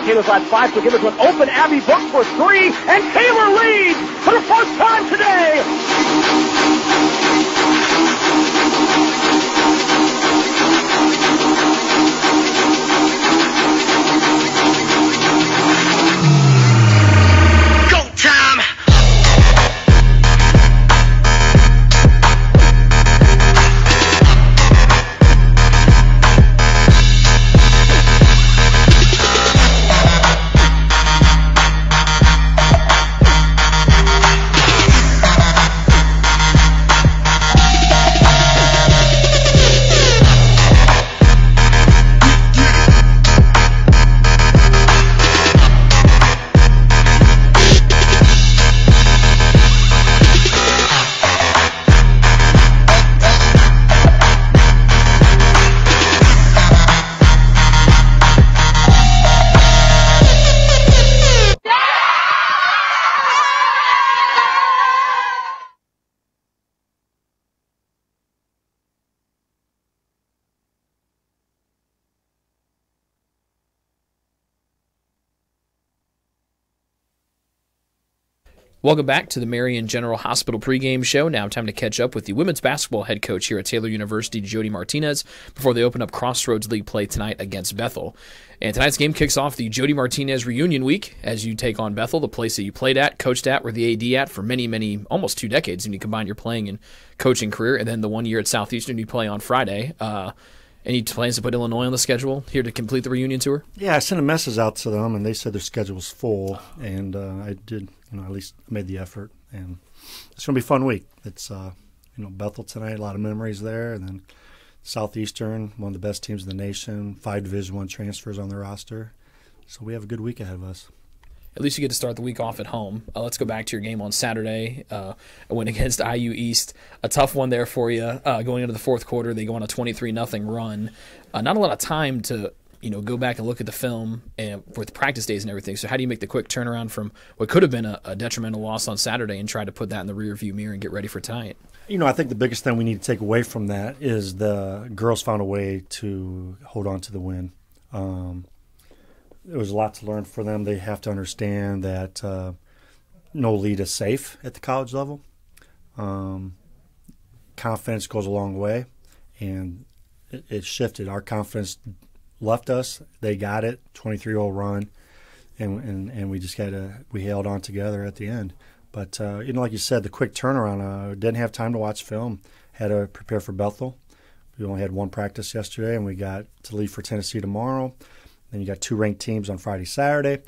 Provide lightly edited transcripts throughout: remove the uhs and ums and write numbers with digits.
Taylor's last 5, so give it to an open Abby Book for 3, and Taylor leads for the first time today. Welcome back to the Marion General Hospital pregame show. Now time to catch up with the women's basketball head coach here at Taylor University, Jody Martinez, before they open up Crossroads League play tonight against Bethel. And tonight's game kicks off the Jody Martinez reunion week as you take on Bethel, the place that you played at, coached at, were the AD at for many, almost 2 decades when you combine your playing and coaching career, and then the 1 year at Southeastern you play on Friday. Any plans to put Illinois on the schedule here to complete the reunion tour? Yeah, I sent a message out to them, and they said their schedule was full, and I did, at least made the effort. And it's going to be a fun week. It's, Bethel tonight, a lot of memories there, and then Southeastern, one of the best teams in the nation, 5 Division I transfers on their roster. So we have a good week ahead of us. At least you get to start the week off at home. Let's go back to your game on Saturday, a win against IU East. A tough one there for you. Going into the fourth quarter, they go on a 23-0 run. Not a lot of time to go back and look at the film and with practice days and everything. So how do you make the quick turnaround from what could have been a detrimental loss on Saturday and try to put that in the rearview mirror and get ready for tonight? I think the biggest thing we need to take away from that is the girls found a way to hold on to the win. There was a lot to learn for them. They have to understand that no lead is safe at the college level. Confidence goes a long way, and it shifted. Our confidence left us. They got it, 23-0 run, and we just we held on together at the end. But, like you said, the quick turnaround, didn't have time to watch film, had to prepare for Bethel. We only had 1 practice yesterday, and we got to leave for Tennessee tomorrow. Then you got 2 ranked teams on Friday, Saturday.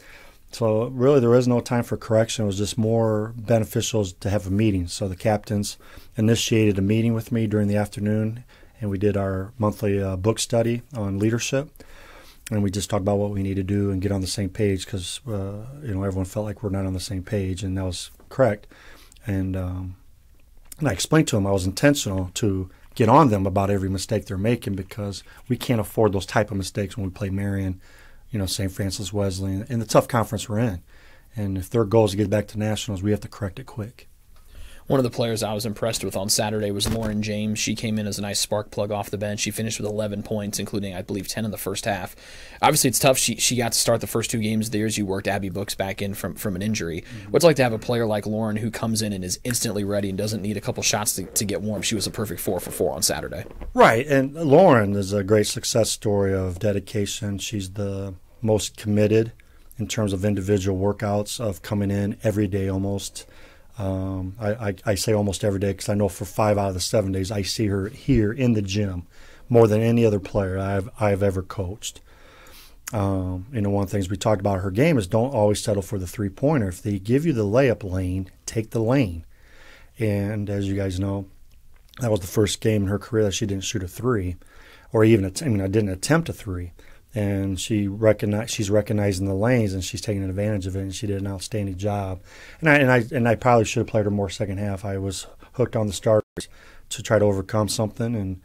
So really there is no time for correction. It was just more beneficial to have a meeting. So the captains initiated a meeting with me during the afternoon, and we did our monthly book study on leadership. And we just talked about what we need to do and get on the same page because, everyone felt like we're not on the same page, and that was correct. And I explained to them I was intentional to get on them about every mistake they're making because we can't afford those type of mistakes when we play Marion, St. Francis Wesleyan, in the tough conference we're in. And if their goal is to get back to nationals, we have to correct it quick. One of the players I was impressed with on Saturday was Lauren James. She came in as a nice spark plug off the bench. She finished with 11 points, including, I believe, 10 in the first half. Obviously, it's tough. She got to start the first 2 games there as you worked Abby Books back in from an injury. Mm-hmm. What's it like to have a player like Lauren who comes in and is instantly ready and doesn't need a couple shots to get warm? She was a perfect 4 for 4 on Saturday. Right, and Lauren is a great success story of dedication. She's the most committed in terms of individual workouts, of coming in every day almost. I say almost every day because I know for 5 out of the 7 days I see her here in the gym more than any other player I've ever coached. One of the things we talked about her game is don't always settle for the 3-pointer. If they give you the layup lane, take the lane. And as you guys know, that was the first game in her career that she didn't shoot a 3, or even I didn't attempt a 3. And she's recognizing the lanes, and she's taking advantage of it, and she did an outstanding job. And I probably should have played her more second half. I was hooked on the starters to try to overcome something,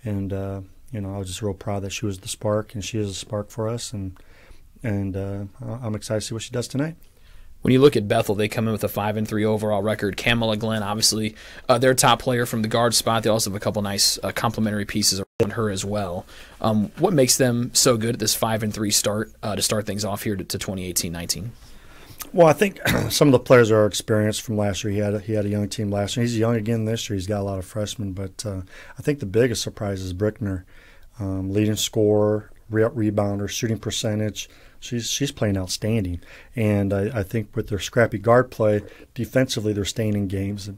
and I was just real proud that she was the spark, and she is a spark for us, and I'm excited to see what she does tonight. When you look at Bethel, they come in with a 5-3 overall record. Kamala Glenn, obviously, their top player from the guard spot. They also have a couple nice complementary pieces around her as well. What makes them so good at this 5-3 start to start things off here to 2018-19? Well, I think some of the players are experienced from last year. He had a young team last year. He's young again this year. He's got a lot of freshmen. But I think the biggest surprise is Brickner, leading scorer, rebounder, shooting percentage. She's playing outstanding. And I think with their scrappy guard play, defensively they're staying in games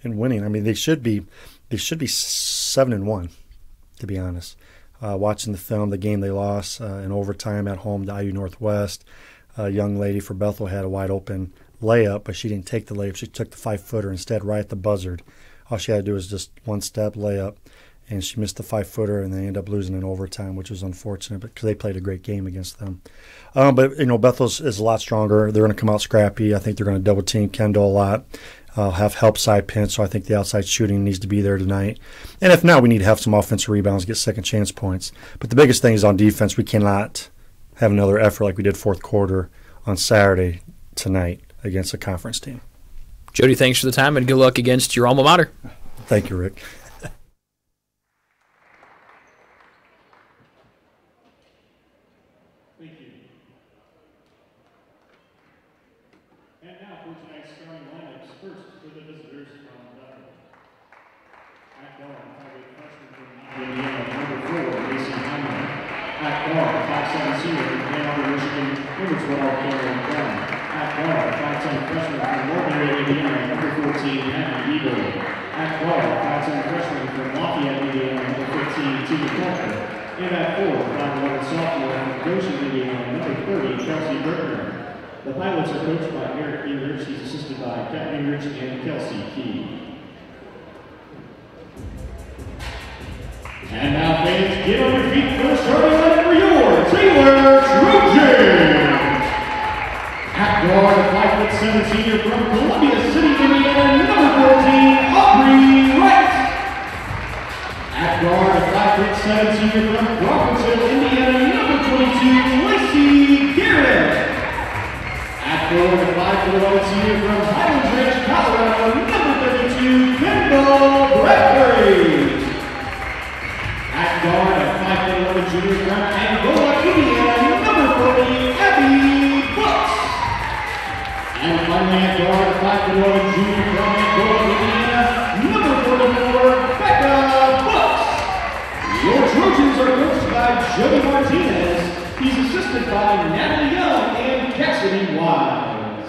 and winning. I mean, they should be 7-1, to be honest. Watching the film, the game they lost in overtime at home to IU Northwest, a young lady for Bethel had a wide-open layup, but she didn't take the layup. She took the 5-footer instead right at the buzzard. All she had to do was just one-step layup, and she missed the 5-footer, and they ended up losing in overtime, which was unfortunate because they played a great game against them. But, Bethel is a lot stronger. They're going to come out scrappy. I think they're going to double-team Kendall a lot, have help side pinch, so I think the outside shooting needs to be there tonight. And if not, we need to have some offensive rebounds, get second-chance points. But the biggest thing is on defense. We cannot have another effort like we did fourth quarter on Saturday tonight against a conference team. Jody, thanks for the time, and good luck against your alma mater. Thank you, Rick. Thank you. And now for tonight's starting lineups. First, for the visitors from Bethel. At guard, 5'8" freshman from Indiana, number 4, Mason Hyman. At guard, 5'7" senior from Ann Arbor, Michigan, number 12, Cameron Brown. At guard, 5'10" freshman from Mulberry, Indiana, number 14, Matthew Eagle. At guard, 5'10" freshman from Lafayette, Indiana, number 15, Tina Parker. And at 4, 5'11" sophomore from Goshen, Indiana, number 30, Chelsea Bergner. The pilots are coached by Eric Enrich. He's assisted by Kat Enrich and Kelsey Key. And now, fans, get on your feet for the starting line for your Taylor Trojans. At guard, a 5'7" senior from Columbia City, Indiana, number 14, Aubrey Wright. At guard, a 5'7" senior from Crawfordsville, Indiana, number 22, Lacey Garrett. At forward, a 5'11" senior from Highlands Ranch, Colorado, number 32, Kendall Bradbury. At guard, a 5'11" junior from Angola, Indiana, number 40, Abby Brooks. And finally at guard, a 5'11" junior from Angola, Indiana, number 44, Becca Brooks. Your Trojans are coached by Jody Martinez. He's assisted by Natalie Young and Cassidy Wise.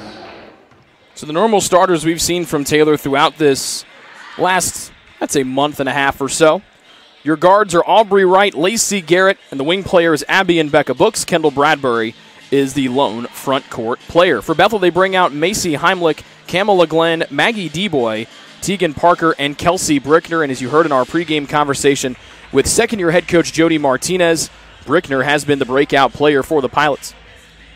So the normal starters we've seen from Taylor throughout this last, I'd say, month and a half or so. Your guards are Aubrey Wright, Lacey Garrett, and the wing players Abby and Becca Brooks. Kendall Bradbury is the lone front court player. For Bethel, they bring out Macy Heimlich, Kamala Glenn, Maggie Deboy, Tegan Parker, and Kelsey Brickner. And as you heard in our pregame conversation with second-year head coach Jody Martinez, Brickner has been the breakout player for the Pilots.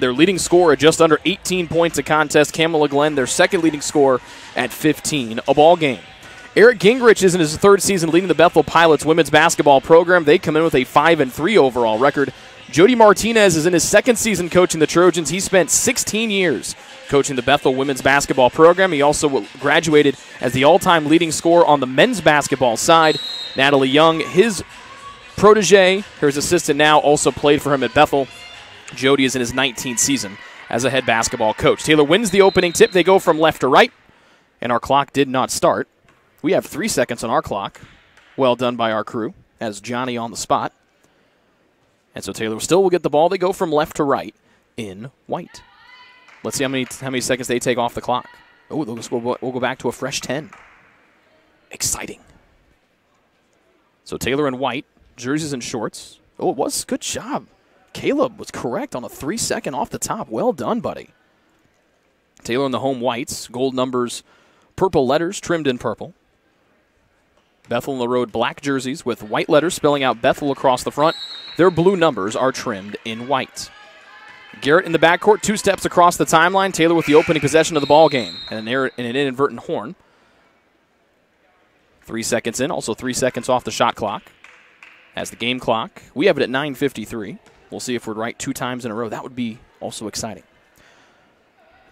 Their leading scorer at just under 18 points a contest. Kamala Glenn, their second leading scorer at 15 a ball game. Eric Gingrich is in his third season leading the Bethel Pilots women's basketball program. They come in with a 5-3 overall record. Jody Martinez is in his second season coaching the Trojans. He spent 16 years coaching the Bethel women's basketball program. He also graduated as the all-time leading scorer on the men's basketball side. Natalie Young, his protege, his assistant now, also played for him at Bethel. Jody is in his 19th season as a head basketball coach. Taylor wins the opening tip. They go from left to right, and our clock did not start. We have 3 seconds on our clock. Well done by our crew, as Johnny on the spot. And so Taylor still will get the ball. They go from left to right in white. Let's see how many seconds they take off the clock. Oh, we'll go back to a fresh 10. Exciting. So Taylor in white, jerseys and shorts. Oh, it was. Good job. Caleb was correct on a 3-second off the top. Well done, buddy. Taylor in the home whites, gold numbers, purple letters trimmed in purple. Bethel in the road black jerseys with white letters spelling out Bethel across the front. Their blue numbers are trimmed in white. Garrett in the backcourt, 2 steps across the timeline. Taylor with the opening possession of the ball game and an inadvertent horn. 3 seconds in, also 3 seconds off the shot clock. As the game clock, we have it at 9:53. We'll see if we're right 2 times in a row. That would be also exciting.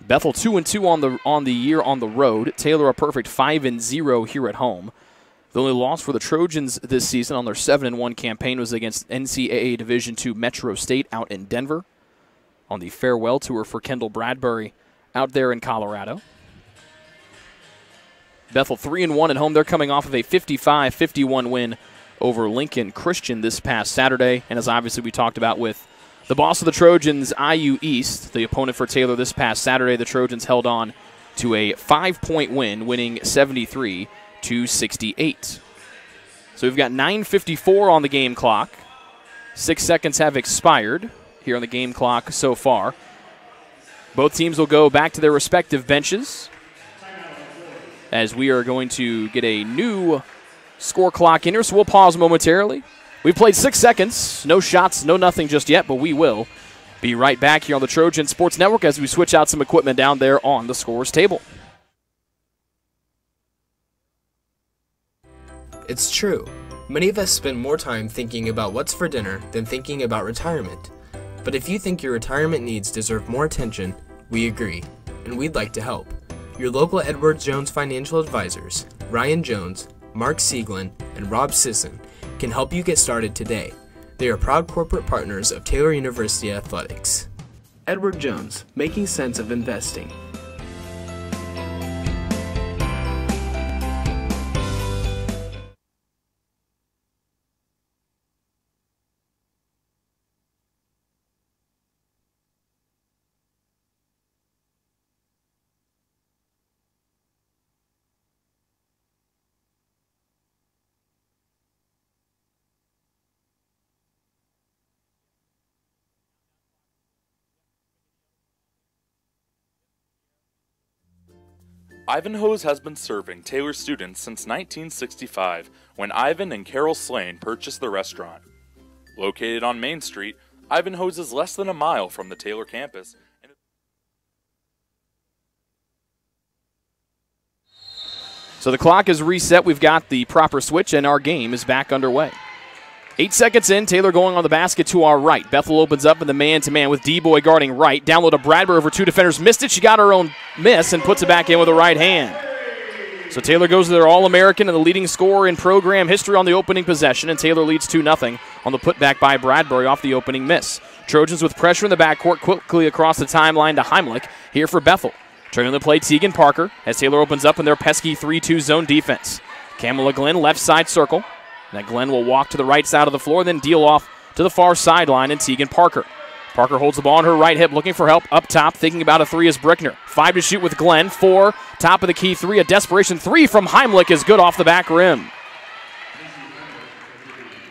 Bethel 2-2 on the year on the road. Taylor a perfect 5-0 here at home. The only loss for the Trojans this season on their 7-1 campaign was against NCAA Division II Metro State out in Denver on the farewell tour for Kendall Bradbury out there in Colorado. Bethel 3-1 at home. They're coming off of a 55-51 win over Lincoln Christian this past Saturday. And as obviously we talked about with the boss of the Trojans, IU East, the opponent for Taylor this past Saturday, the Trojans held on to a 5-point win, winning 73-68. So we've got 9:54 on the game clock. 6 seconds have expired here on the game clock so far. Both teams will go back to their respective benches as we are going to get a new score clock in here, so we'll pause momentarily. We've played 6 seconds. No shots, no nothing just yet, but we will be right back here on the Trojan Sports Network as we switch out some equipment down there on the scores table. It's true. Many of us spend more time thinking about what's for dinner than thinking about retirement. But if you think your retirement needs deserve more attention, we agree, and we'd like to help. Your local Edward Jones financial advisors, Ryan Jones, Mark Sieglin, and Rob Sisson, can help you get started today. They are proud corporate partners of Taylor University Athletics. Edward Jones, making sense of investing. Ivanhoe's has been serving Taylor students since 1965, when Ivan and Carol Slane purchased the restaurant. Located on Main Street, Ivanhoe's is less than a mile from the Taylor campus. So the clock is reset. We've got the proper switch, and our game is back underway. 8 seconds in, Taylor going on the basket to our right. Bethel opens up in the man-to-man with D-Boy guarding right. Down low to Bradbury over two defenders. Missed it. She got her own miss and puts it back in with the right hand. So Taylor goes to their All-American and the leading scorer in program history on the opening possession, and Taylor leads 2-0 on the putback by Bradbury off the opening miss. Trojans with pressure in the backcourt quickly across the timeline to Heimlich here for Bethel. Turning the play, Tegan Parker, as Taylor opens up in their pesky 3-2 zone defense. Kamala Glenn, left side circle. That Glenn will walk to the right side of the floor, then deal off to the far sideline, and Tegan Parker. Parker holds the ball on her right hip, looking for help up top, thinking about a three is Brickner. 5 to shoot with Glenn, 4, top of the key 3, a desperation 3 from Heimlich is good off the back rim.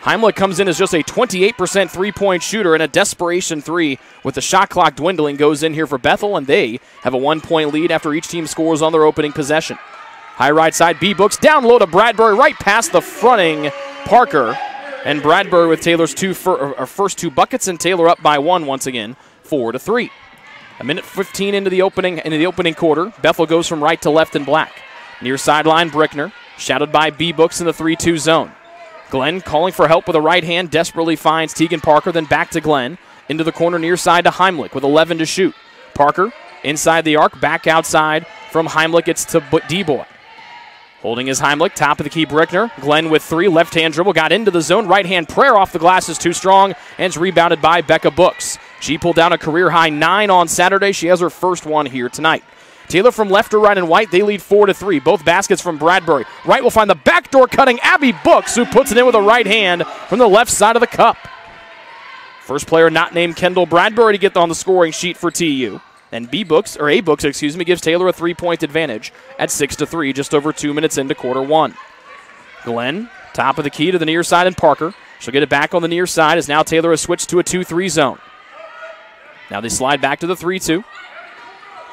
Heimlich comes in as just a 28% three-point shooter, and a desperation 3 with the shot clock dwindling goes in here for Bethel, and they have a 1-point lead after each team scores on their opening possession. High right side, B-Books down low to Bradbury, right past the fronting Parker, and Bradbury with Taylor's first 2 buckets, and Taylor up by 1 once again, 4-3. A minute 15 into the opening quarter. Bethel goes from right to left in black. Near sideline, Brickner, shadowed by B-Books in the 3-2 zone. Glenn calling for help with a right hand, desperately finds Tegan Parker, then back to Glenn, into the corner near side to Heimlich with 11 to shoot. Parker inside the arc, back outside from Heimlich, it's to D-Boy. Holding his Heimlich, top of the key Brickner. Glenn with 3, left-hand dribble, got into the zone. Right-hand prayer off the glass is too strong, and it's rebounded by Becca Books. She pulled down a career-high 9 on Saturday. She has her first one here tonight. Taylor from left to right and white, they lead 4-3. Both baskets from Bradbury. Right will find the backdoor cutting Abby Books, who puts it in with a right hand from the left side of the cup. First player not named Kendall Bradbury to get on the scoring sheet for TU. And A-Books, gives Taylor a 3-point advantage at 6-3, just over 2 minutes into quarter one. Glenn, top of the key to the near side, and Parker. She'll get it back on the near side as now Taylor has switched to a 2-3 zone. Now they slide back to the 3-2.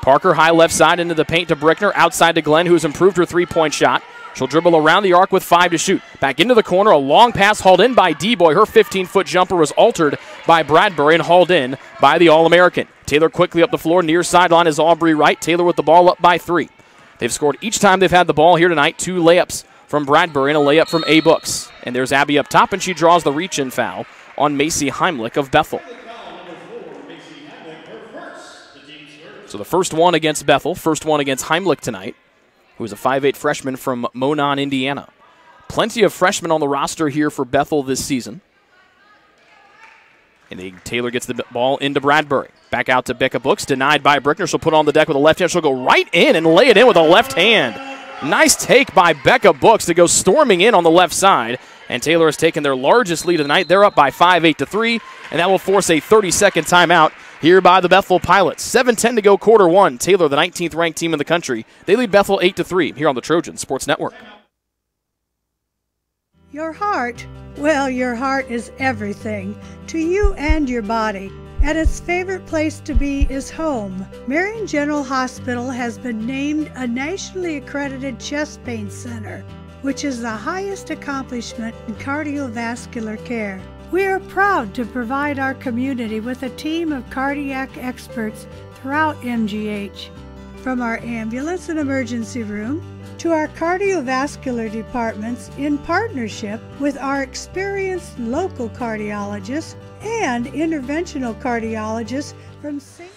Parker high left side into the paint to Brickner, outside to Glenn, who has improved her 3-point shot. She'll dribble around the arc with 5 to shoot. Back into the corner, a long pass hauled in by D-Boy. Her 15-foot jumper was altered by Bradbury and hauled in by the All-American. Taylor quickly up the floor. Near sideline is Aubrey Wright. Taylor with the ball up by 3. They've scored each time they've had the ball here tonight. 2 layups from Bradbury and a layup from A-Books. And there's Abby up top, and she draws the reach-in foul on Macy Heimlich of Bethel. So the first one against Bethel, first one against Heimlich tonight, who is a 5'8 freshman from Monon, Indiana. Plenty of freshmen on the roster here for Bethel this season. And Taylor gets the ball into Bradbury. Back out to Becca Books, denied by Brickner. She'll put on the deck with a left hand. She'll go right in and lay it in with a left hand. Nice take by Becca Books to go storming in on the left side. And Taylor has taken their largest lead of the night. They're up by 5, 8-3, and that will force a 30-second timeout here by the Bethel Pilots. 7:10 to go, quarter one. Taylor, the 19th ranked team in the country. They lead Bethel 8-3 here on the Trojan Sports Network. Your heart, well, your heart is everything to you and your body. And its favorite place to be is home. Marion General Hospital has been named a nationally accredited chest pain center, which is the highest accomplishment in cardiovascular care. We are proud to provide our community with a team of cardiac experts throughout MGH. From our ambulance and emergency room to our cardiovascular departments in partnership with our experienced local cardiologists and interventional cardiologists from St.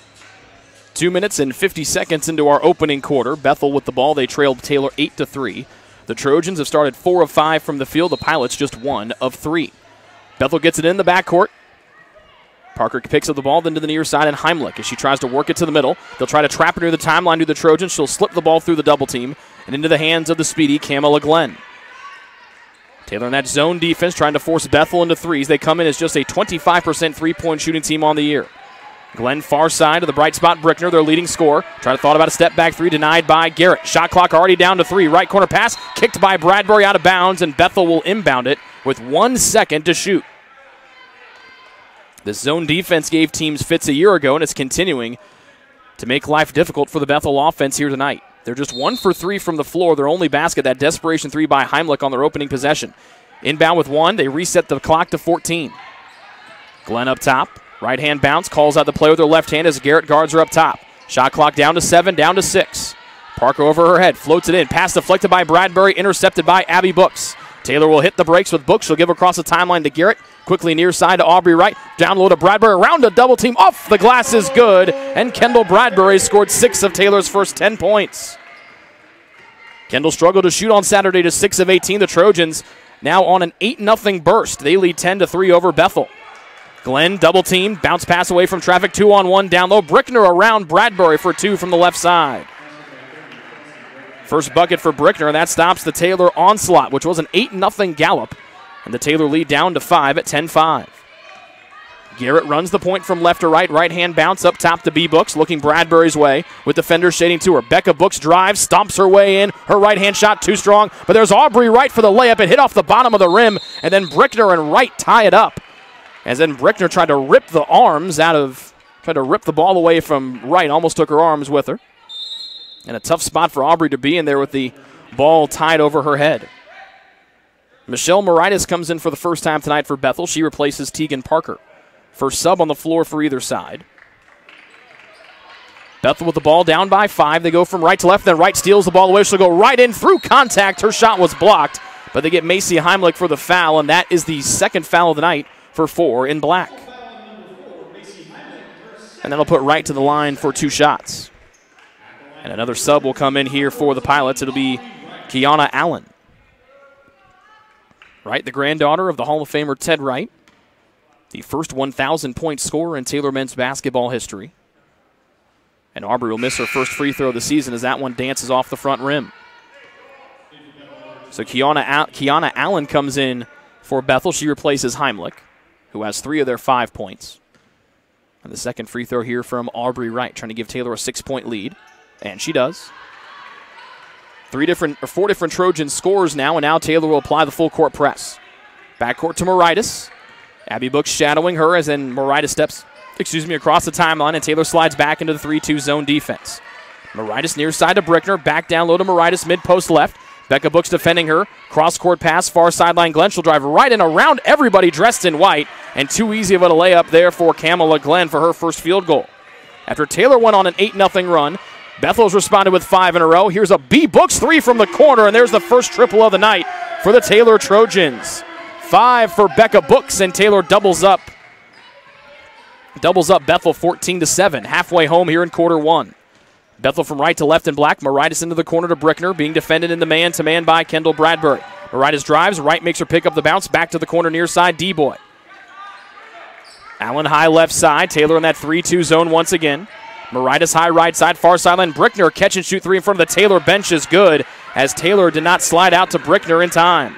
2 minutes and 50 seconds into our opening quarter. Bethel with the ball. They trailed Taylor 8-3. The Trojans have started 4 of 5 from the field. The Pilots just 1 of 3. Bethel gets it in the backcourt. Parker picks up the ball, then to the near side, and Heimlich as she tries to work it to the middle. They'll try to trap her near the timeline to the Trojans. She'll slip the ball through the double team and into the hands of the speedy Kamala Glenn. Taylor in that zone defense trying to force Bethel into threes. They come in as just a 25% three-point shooting team on the year. Glenn far side of the bright spot, Brickner, their leading scorer. Trying to thought about a step-back three, denied by Garrett. Shot clock already down to 3. Right corner pass, kicked by Bradbury out of bounds, and Bethel will inbound it with 1 second to shoot. This zone defense gave teams fits a year ago, and it's continuing to make life difficult for the Bethel offense here tonight. They're just 1 for 3 from the floor. Their only basket, that desperation three by Heimlich on their opening possession. Inbound with 1. They reset the clock to 14. Glenn up top. Right hand bounce. Calls out the play with her left hand as Garrett guards her up top. Shot clock down to 7, down to 6. Parker over her head. Floats it in. Pass deflected by Bradbury. Intercepted by Abby Books. Taylor will hit the brakes with Books. She'll give across the timeline to Garrett. Quickly near side to Aubrey Wright. Down low to Bradbury. Around a double team. Off the glass is good. And Kendall Bradbury scored 6 of Taylor's first 10 points. Kendall struggled to shoot on Saturday to 6 of 18. The Trojans now on an 8-0 burst. They lead 10-3 over Bethel. Glenn double team. Bounce pass away from traffic. 2-on-1 down low. Brickner around Bradbury for 2 from the left side. First bucket for Brickner, and that stops the Taylor onslaught, which was an 8-0 gallop. And the Taylor lead down to 5 at 10-5. Garrett runs the point from left to right. Right-hand bounce up top to B. Books, looking Bradbury's way with defenders shading to her. Becca Books drives, stomps her way in. Her right-hand shot too strong, but there's Aubrey Wright for the layup. It hit off the bottom of the rim, and then Brickner and Wright tie it up. As then Brickner tried to rip the ball away from Wright, almost took her arms with her. And a tough spot for Aubrey to be in there with the ball tied over her head. Michelle Moritas comes in for the first time tonight for Bethel. She replaces Tegan Parker. First sub on the floor for either side. Bethel with the ball down by 5. They go from right to left, then Wright steals the ball away. She'll go right in through contact. Her shot was blocked, but they get Macy Heimlich for the foul, and that is the second foul of the night for 4 in black. And that'll put Wright to the line for 2 shots. And another sub will come in here for the Pilots. It'll be Kiana Allen. Wright, the granddaughter of the Hall of Famer Ted Wright. The first 1,000-point scorer in Taylor men's basketball history. And Aubrey will miss her first free throw of the season as that one dances off the front rim. So Kiana Allen comes in for Bethel. She replaces Heimlich, who has 3 of their 5 points. And the second free throw here from Aubrey Wright, trying to give Taylor a 6-point lead. And she does. 4 different Trojan scorers now, and now Taylor will apply the full court press. Backcourt to Moritas. Abby Books shadowing her as then Moritas steps, across the timeline, and Taylor slides back into the 3-2 zone defense. Moritas near side to Brickner, back down low to Moritas, mid-post left. Becca Books defending her. Cross-court pass, far sideline Glenn. She'll drive right in around everybody dressed in white, and too easy of a layup there for Kamala Glenn for her first field goal. After Taylor went on an 8-0 run, Bethel's responded with 5 in a row. Here's a B. Books 3 from the corner, and there's the first triple of the night for the Taylor Trojans. 5 for Becca Books, and Taylor doubles up. Doubles up Bethel 14-7. Halfway home here in quarter 1. Bethel from right to left in black. Moritas into the corner to Brickner, being defended in the man-to-man by Kendall Bradbury. Moritas drives, right makes her pick up the bounce, back to the corner near side, D-Boy. Allen high left side, Taylor in that 3-2 zone once again. Moritas high right side, far sideline. Brickner catch and shoot three in front of the Taylor bench is good, as Taylor did not slide out to Brickner in time.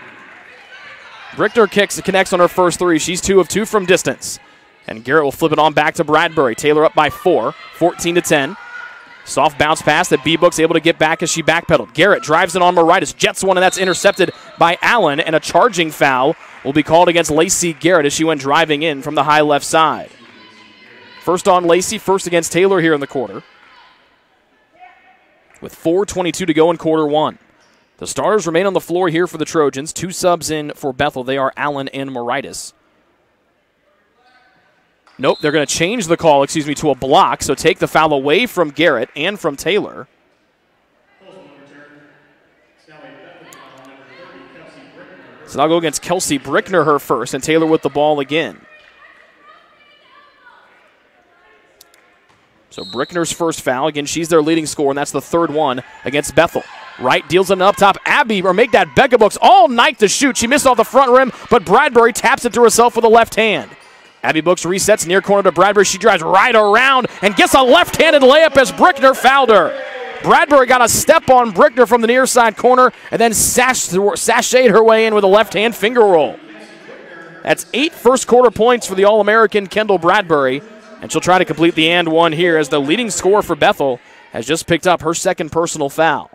Brickner connects on her first three. She's 2 of 2 from distance. And Garrett will flip it on back to Bradbury. Taylor up by 4, 14-10. Soft bounce pass that B-Book's able to get back as she backpedaled. Garrett drives it on Moritas, jets one, and that's intercepted by Allen, and a charging foul will be called against Lacey Garrett as she went driving in from the high left side. First on Lacey, first against Taylor here in the quarter. With 4:22 to go in quarter one. The starters remain on the floor here for the Trojans. 2 subs in for Bethel. They are Allen and Moritas. Nope, they're going to change the call, to a block, so take the foul away from Garrett and from Taylor. So that'll go against Kelsey Brickner, her first, and Taylor with the ball again. So Brickner's first foul. Again, she's their leading scorer, and that's the 3rd one against Bethel. Wright deals it up top. Abby, or make that Becca Books all night to shoot. She missed off the front rim, but Bradbury taps it to herself with a left hand. Abby Books resets near corner to Bradbury. She drives right around and gets a left-handed layup as Brickner fouled her. Bradbury got a step on Brickner from the near side corner and then sashayed her way in with a left-hand finger roll. That's 8 first-quarter points for the All-American Kendall Bradbury, and she'll try to complete the and one here as the leading scorer for Bethel has just picked up her 2nd personal foul.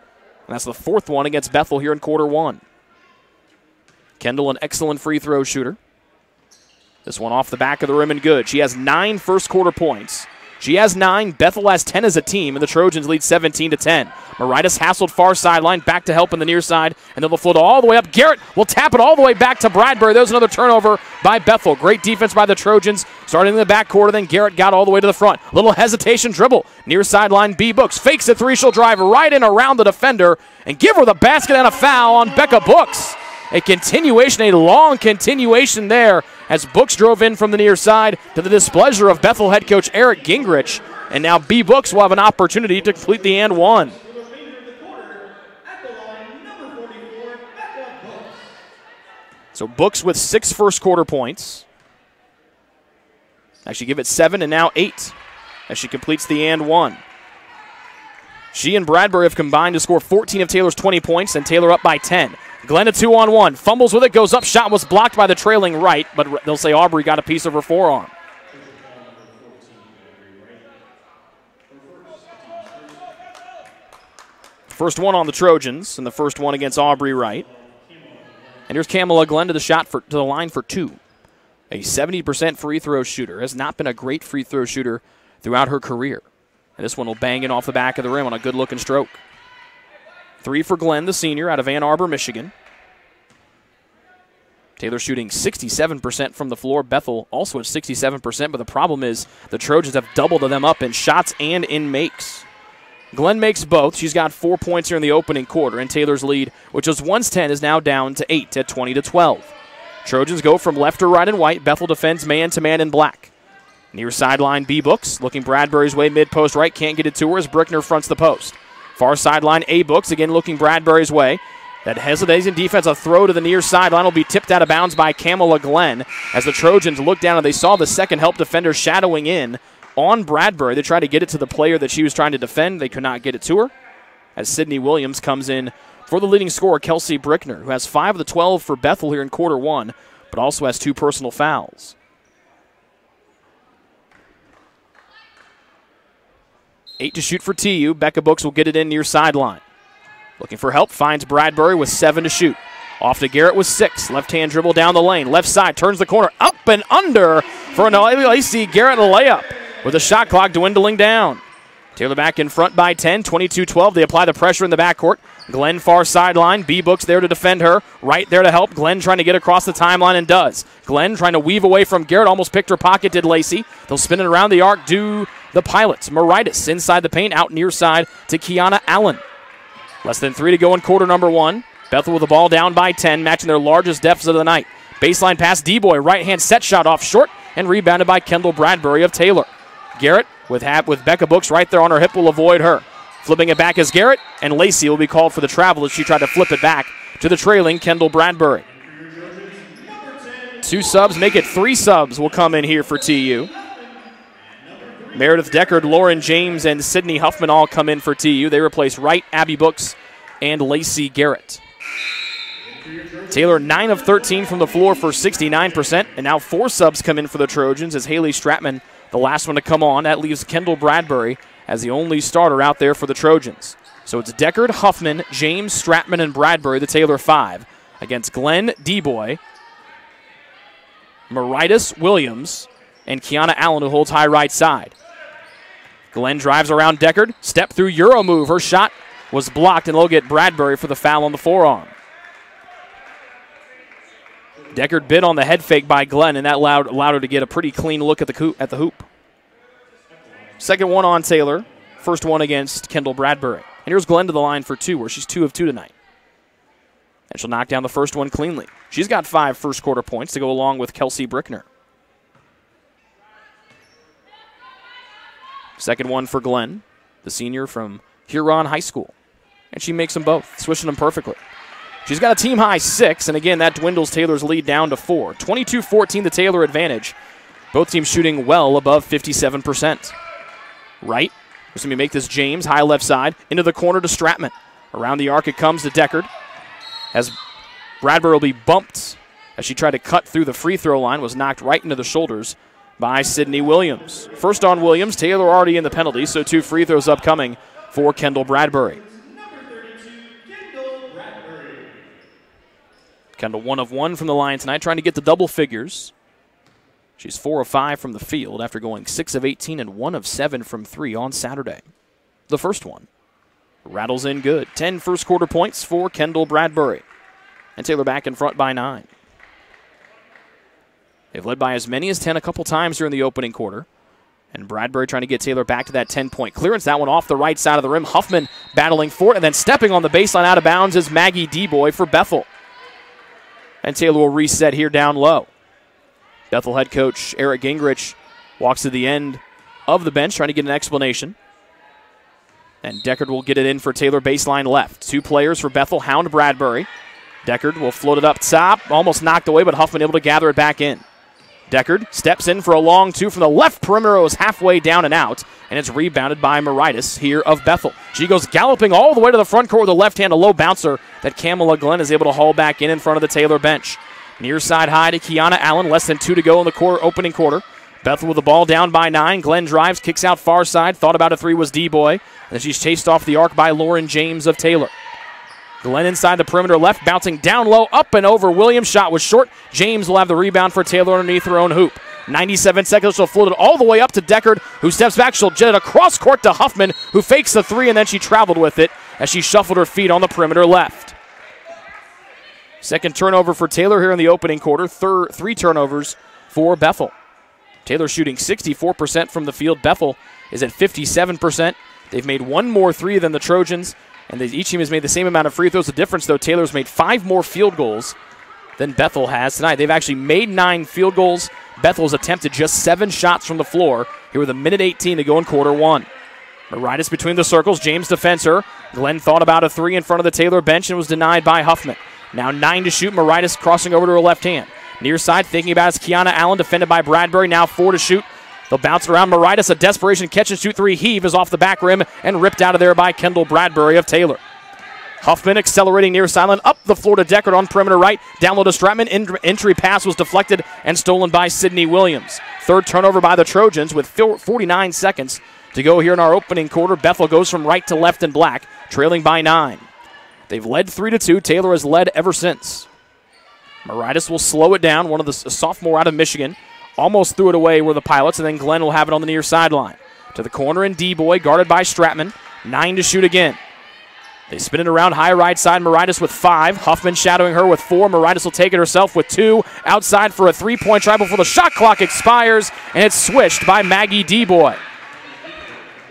And that's the 4th one against Bethel here in quarter one. Kendall, an excellent free throw shooter. This one off the back of the rim and good. She has 9 first-quarter points. She has 9. Bethel has 10 as a team, and the Trojans lead 17-10. Moritas hassled far sideline, back to help on the near side, and they'll float all the way up. Garrett will tap it all the way back to Bradbury. There's another turnover by Bethel. Great defense by the Trojans, starting in the backcourt, then Garrett got all the way to the front. Little hesitation dribble. Near sideline, B-Books fakes a three. She'll drive right in around the defender and give her the basket and a foul on Becca Books. A long continuation there as Books drove in from the near side to the displeasure of Bethel head coach Eric Gingrich. And now B. Books will have an opportunity to complete the and one. So Books with 6 first-quarter points. Actually give it 7 and now 8 as she completes the and one. She and Bradbury have combined to score 14 of Taylor's 20 points, and Taylor up by 10. Glenn a 2-on-1. Fumbles with it, goes up. Shot was blocked by the trailing right, but they'll say Aubrey got a piece of her forearm. First one on the Trojans, and the first one against Aubrey Wright. And here's Kamala Glenn to the line for 2. A 70% free throw shooter. Has not been a great free throw shooter throughout her career. And this one will bang in off the back of the rim on a good-looking stroke. 3 for Glenn, the senior, out of Ann Arbor, Michigan. Taylor shooting 67% from the floor. Bethel also at 67%, but the problem is the Trojans have doubled them up in shots and in makes. Glenn makes both. She's got 4 points here in the opening quarter, and Taylor's lead, which was once 10, is now down to 8 at 20-12. Trojans go from left to right in white. Bethel defends man-to-man in black. Near sideline, B-Books, looking Bradbury's way, mid-post right, can't get it to her as Brickner fronts the post. Far sideline, A-Books, again looking Bradbury's way. That hesitating defense, a throw to the near sideline, will be tipped out of bounds by Kamala Glenn as the Trojans look down and they saw the second help defender shadowing in on Bradbury. They tried to get it to the player that she was trying to defend. They could not get it to her as Sydney Williams comes in for the leading scorer, Kelsey Brickner, who has 5 of the 12 for Bethel here in quarter one, but also has 2 personal fouls. 8 to shoot for TU. Becca Books will get it in near sideline. Looking for help, finds Bradbury with 7 to shoot. Off to Garrett with 6. Left-hand dribble down the lane. Left side, turns the corner, up and under for an Lacey Garrett layup with the shot clock dwindling down. Taylor back in front by 10, 22-12. They apply the pressure in the backcourt. Glenn far sideline. B-Books there to defend her. Right there to help. Glenn trying to get across the timeline and does. Glenn trying to weave away from Garrett. Almost picked her pocket, did Lacey. They'll spin it around the arc, do the Pilots. Moritas inside the paint, out near side to Kiana Allen. Less than 3 to go in quarter number 1. Bethel with the ball down by 10, matching their largest deficit of the night. Baseline pass, D-Boy, right-hand set shot off short, and rebounded by Kendall Bradbury of Taylor. Garrett with Becca Books right there on her hip will avoid her. Flipping it back is Garrett, and Lacey will be called for the travel as she tried to flip it back to the trailing Kendall Bradbury. 2 subs, make it 3 subs will come in here for TU. Meredith Deckard, Lauren James, and Sydney Huffman all come in for TU. They replace Wright, Abby Books, and Lacey Garrett. Taylor 9 of 13 from the floor for 69%, and now 4 subs come in for the Trojans as Haley Stratman, the last one to come on. That leaves Kendall Bradbury as the only starter out there for the Trojans. So it's Deckard, Huffman, James, Stratman, and Bradbury, the Taylor 5, against Glenn, D-Boy, Maritis, Williams, and Kiana Allen, who holds high right side. Glenn drives around Deckard, step through Euro move. Her shot was blocked, and they'll get Bradbury for the foul on the forearm. Deckard bid on the head fake by Glenn, and that allowed her to get a pretty clean look at the hoop. Second one on Taylor. First one against Kendall Bradbury. And here's Glenn to the line for 2, where she's 2 of 2 tonight. And she'll knock down the first one cleanly. She's got 5 first-quarter points to go along with Kelsey Brickner. Second one for Glenn, the senior from Huron High School. And she makes them both, swishing them perfectly. She's got a team-high 6, and again, that dwindles Taylor's lead down to 4. 22-14, the Taylor advantage. Both teams shooting well above 57%. Right, just going to make this James, high left side, into the corner to Stratman. Around the arc it comes to Deckard. As Bradbury will be bumped as she tried to cut through the free throw line, was knocked right into the shoulders by Sydney Williams. First on Williams, Taylor already in the penalty, so 2 free throws upcoming for Kendall Bradbury. Kendall 1 of 1 from the line tonight, trying to get the double figures. She's 4 of 5 from the field after going 6 of 18 and 1 of 7 from 3 on Saturday. The first one rattles in good. 10 first-quarter points for Kendall Bradbury. And Taylor back in front by 9. They've led by as many as 10 a couple times during the opening quarter. And Bradbury trying to get Taylor back to that 10-point clearance. That one off the right side of the rim. Huffman battling for it, and then stepping on the baseline out of bounds is Maggie D-Boy for Bethel. And Taylor will reset here down low. Bethel head coach Eric Gingrich walks to the end of the bench trying to get an explanation. And Deckard will get it in for Taylor baseline left. 2 players for Bethel, hound Bradbury. Deckard will float it up top, almost knocked away, but Huffman able to gather it back in. Deckard steps in for a long 2 from the left perimeter. It was halfway down and out, and it's rebounded by Maritis here of Bethel. She goes galloping all the way to the front court with a left hand, a low bouncer that Kamala Glenn is able to haul back in front of the Taylor bench. Near side high to Kiana Allen, less than 2 to go in the opening quarter. Bethel with the ball down by 9. Glenn drives, kicks out far side. Thought about a 3 was D-Boy. And then she's chased off the arc by Lauren James of Taylor. Glenn inside the perimeter left, bouncing down low, up and over Williams. Shot was short. James will have the rebound for Taylor underneath her own hoop. 97 seconds, she'll float it all the way up to Deckard, who steps back. She'll jet it across court to Huffman, who fakes the 3, and then she traveled with it as she shuffled her feet on the perimeter left. Second turnover for Taylor here in the opening quarter. 3 turnovers for Bethel. Taylor shooting 64% from the field. Bethel is at 57%. They've made 1 more 3 than the Trojans, and each team has made the same amount of free throws. The difference, though, Taylor's made 5 more field goals than Bethel has tonight. They've actually made 9 field goals. Bethel's attempted just 7 shots from the floor here with 1:18 to go in quarter 1. Maritis between the circles. James defends her. Glenn thought about a 3 in front of the Taylor bench and was denied by Huffman. Now 9 to shoot. Maritis crossing over to her left hand. Near side, thinking about it, is Kiana Allen, defended by Bradbury. Now 4 to shoot. They'll bounce it around. Maritis, a desperation catch-and-shoot 3 heave is off the back rim and ripped out of there by Kendall Bradbury of Taylor. Huffman accelerating near sideline, up the floor to Deckard on perimeter right. Down low to Stratman. Entry pass was deflected and stolen by Sydney Williams. Third turnover by the Trojans with 49 seconds to go here in our opening quarter. Bethel goes from right to left in black, trailing by 9. They've led 3-2. Taylor has led ever since. Maritis will slow it down, one of the sophomore out of Michigan. Almost threw it away were the Pilots, and then Glenn will have it on the near sideline. To the corner, and D-Boy guarded by Stratman. 9 to shoot again. They spin it around high right side. Maritis with 5. Huffman shadowing her with 4. Maritis will take it herself with 2. Outside for a 3-point try before the shot clock expires, and it's switched by Maggie D-Boy.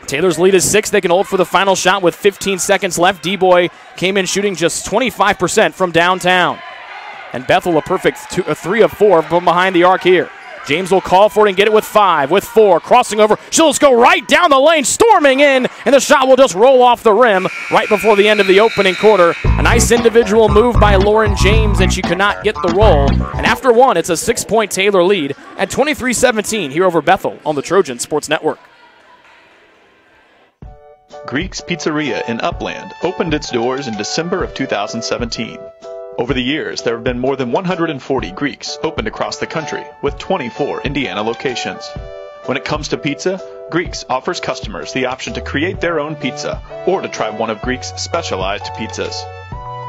Taylor's lead is 6. They can hold for the final shot with 15 seconds left. D-Boy came in shooting just 25% from downtown. And Bethel a perfect 3 of 4 from behind the arc here. James will call for it and get it with 5, with 4, crossing over. She'll just go right down the lane, storming in, and the shot will just roll off the rim right before the end of the opening quarter. A nice individual move by Lauren James, and she could not get the roll. And after one, it's a 6-point Taylor lead at 23-17 here over Bethel on the Trojan Sports Network. Greek's Pizzeria in Upland opened its doors in December of 2017. Over the years, there have been more than 140 Greeks opened across the country, with 24 Indiana locations. When it comes to pizza, Greeks offers customers the option to create their own pizza or to try one of Greek's specialized pizzas.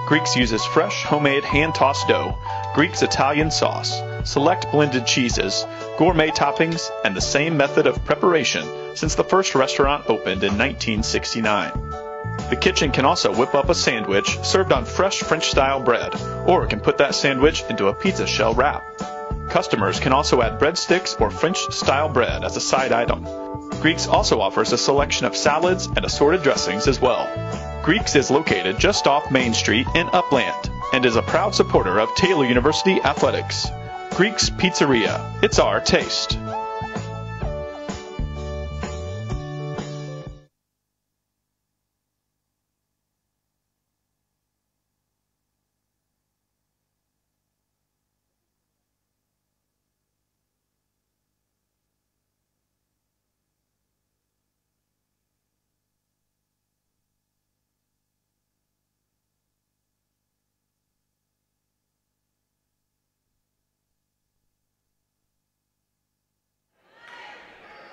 Greeks uses fresh, homemade, hand-tossed dough, Greek's Italian sauce, select blended cheeses, gourmet toppings, and the same method of preparation since the first restaurant opened in 1969. The kitchen can also whip up a sandwich served on fresh French-style bread, or can put that sandwich into a pizza shell wrap. Customers can also add breadsticks or French-style bread as a side item. Greeks also offers a selection of salads and assorted dressings as well. Greeks is located just off Main Street in Upland and is a proud supporter of Taylor University Athletics. Greek's Pizzeria. It's our taste.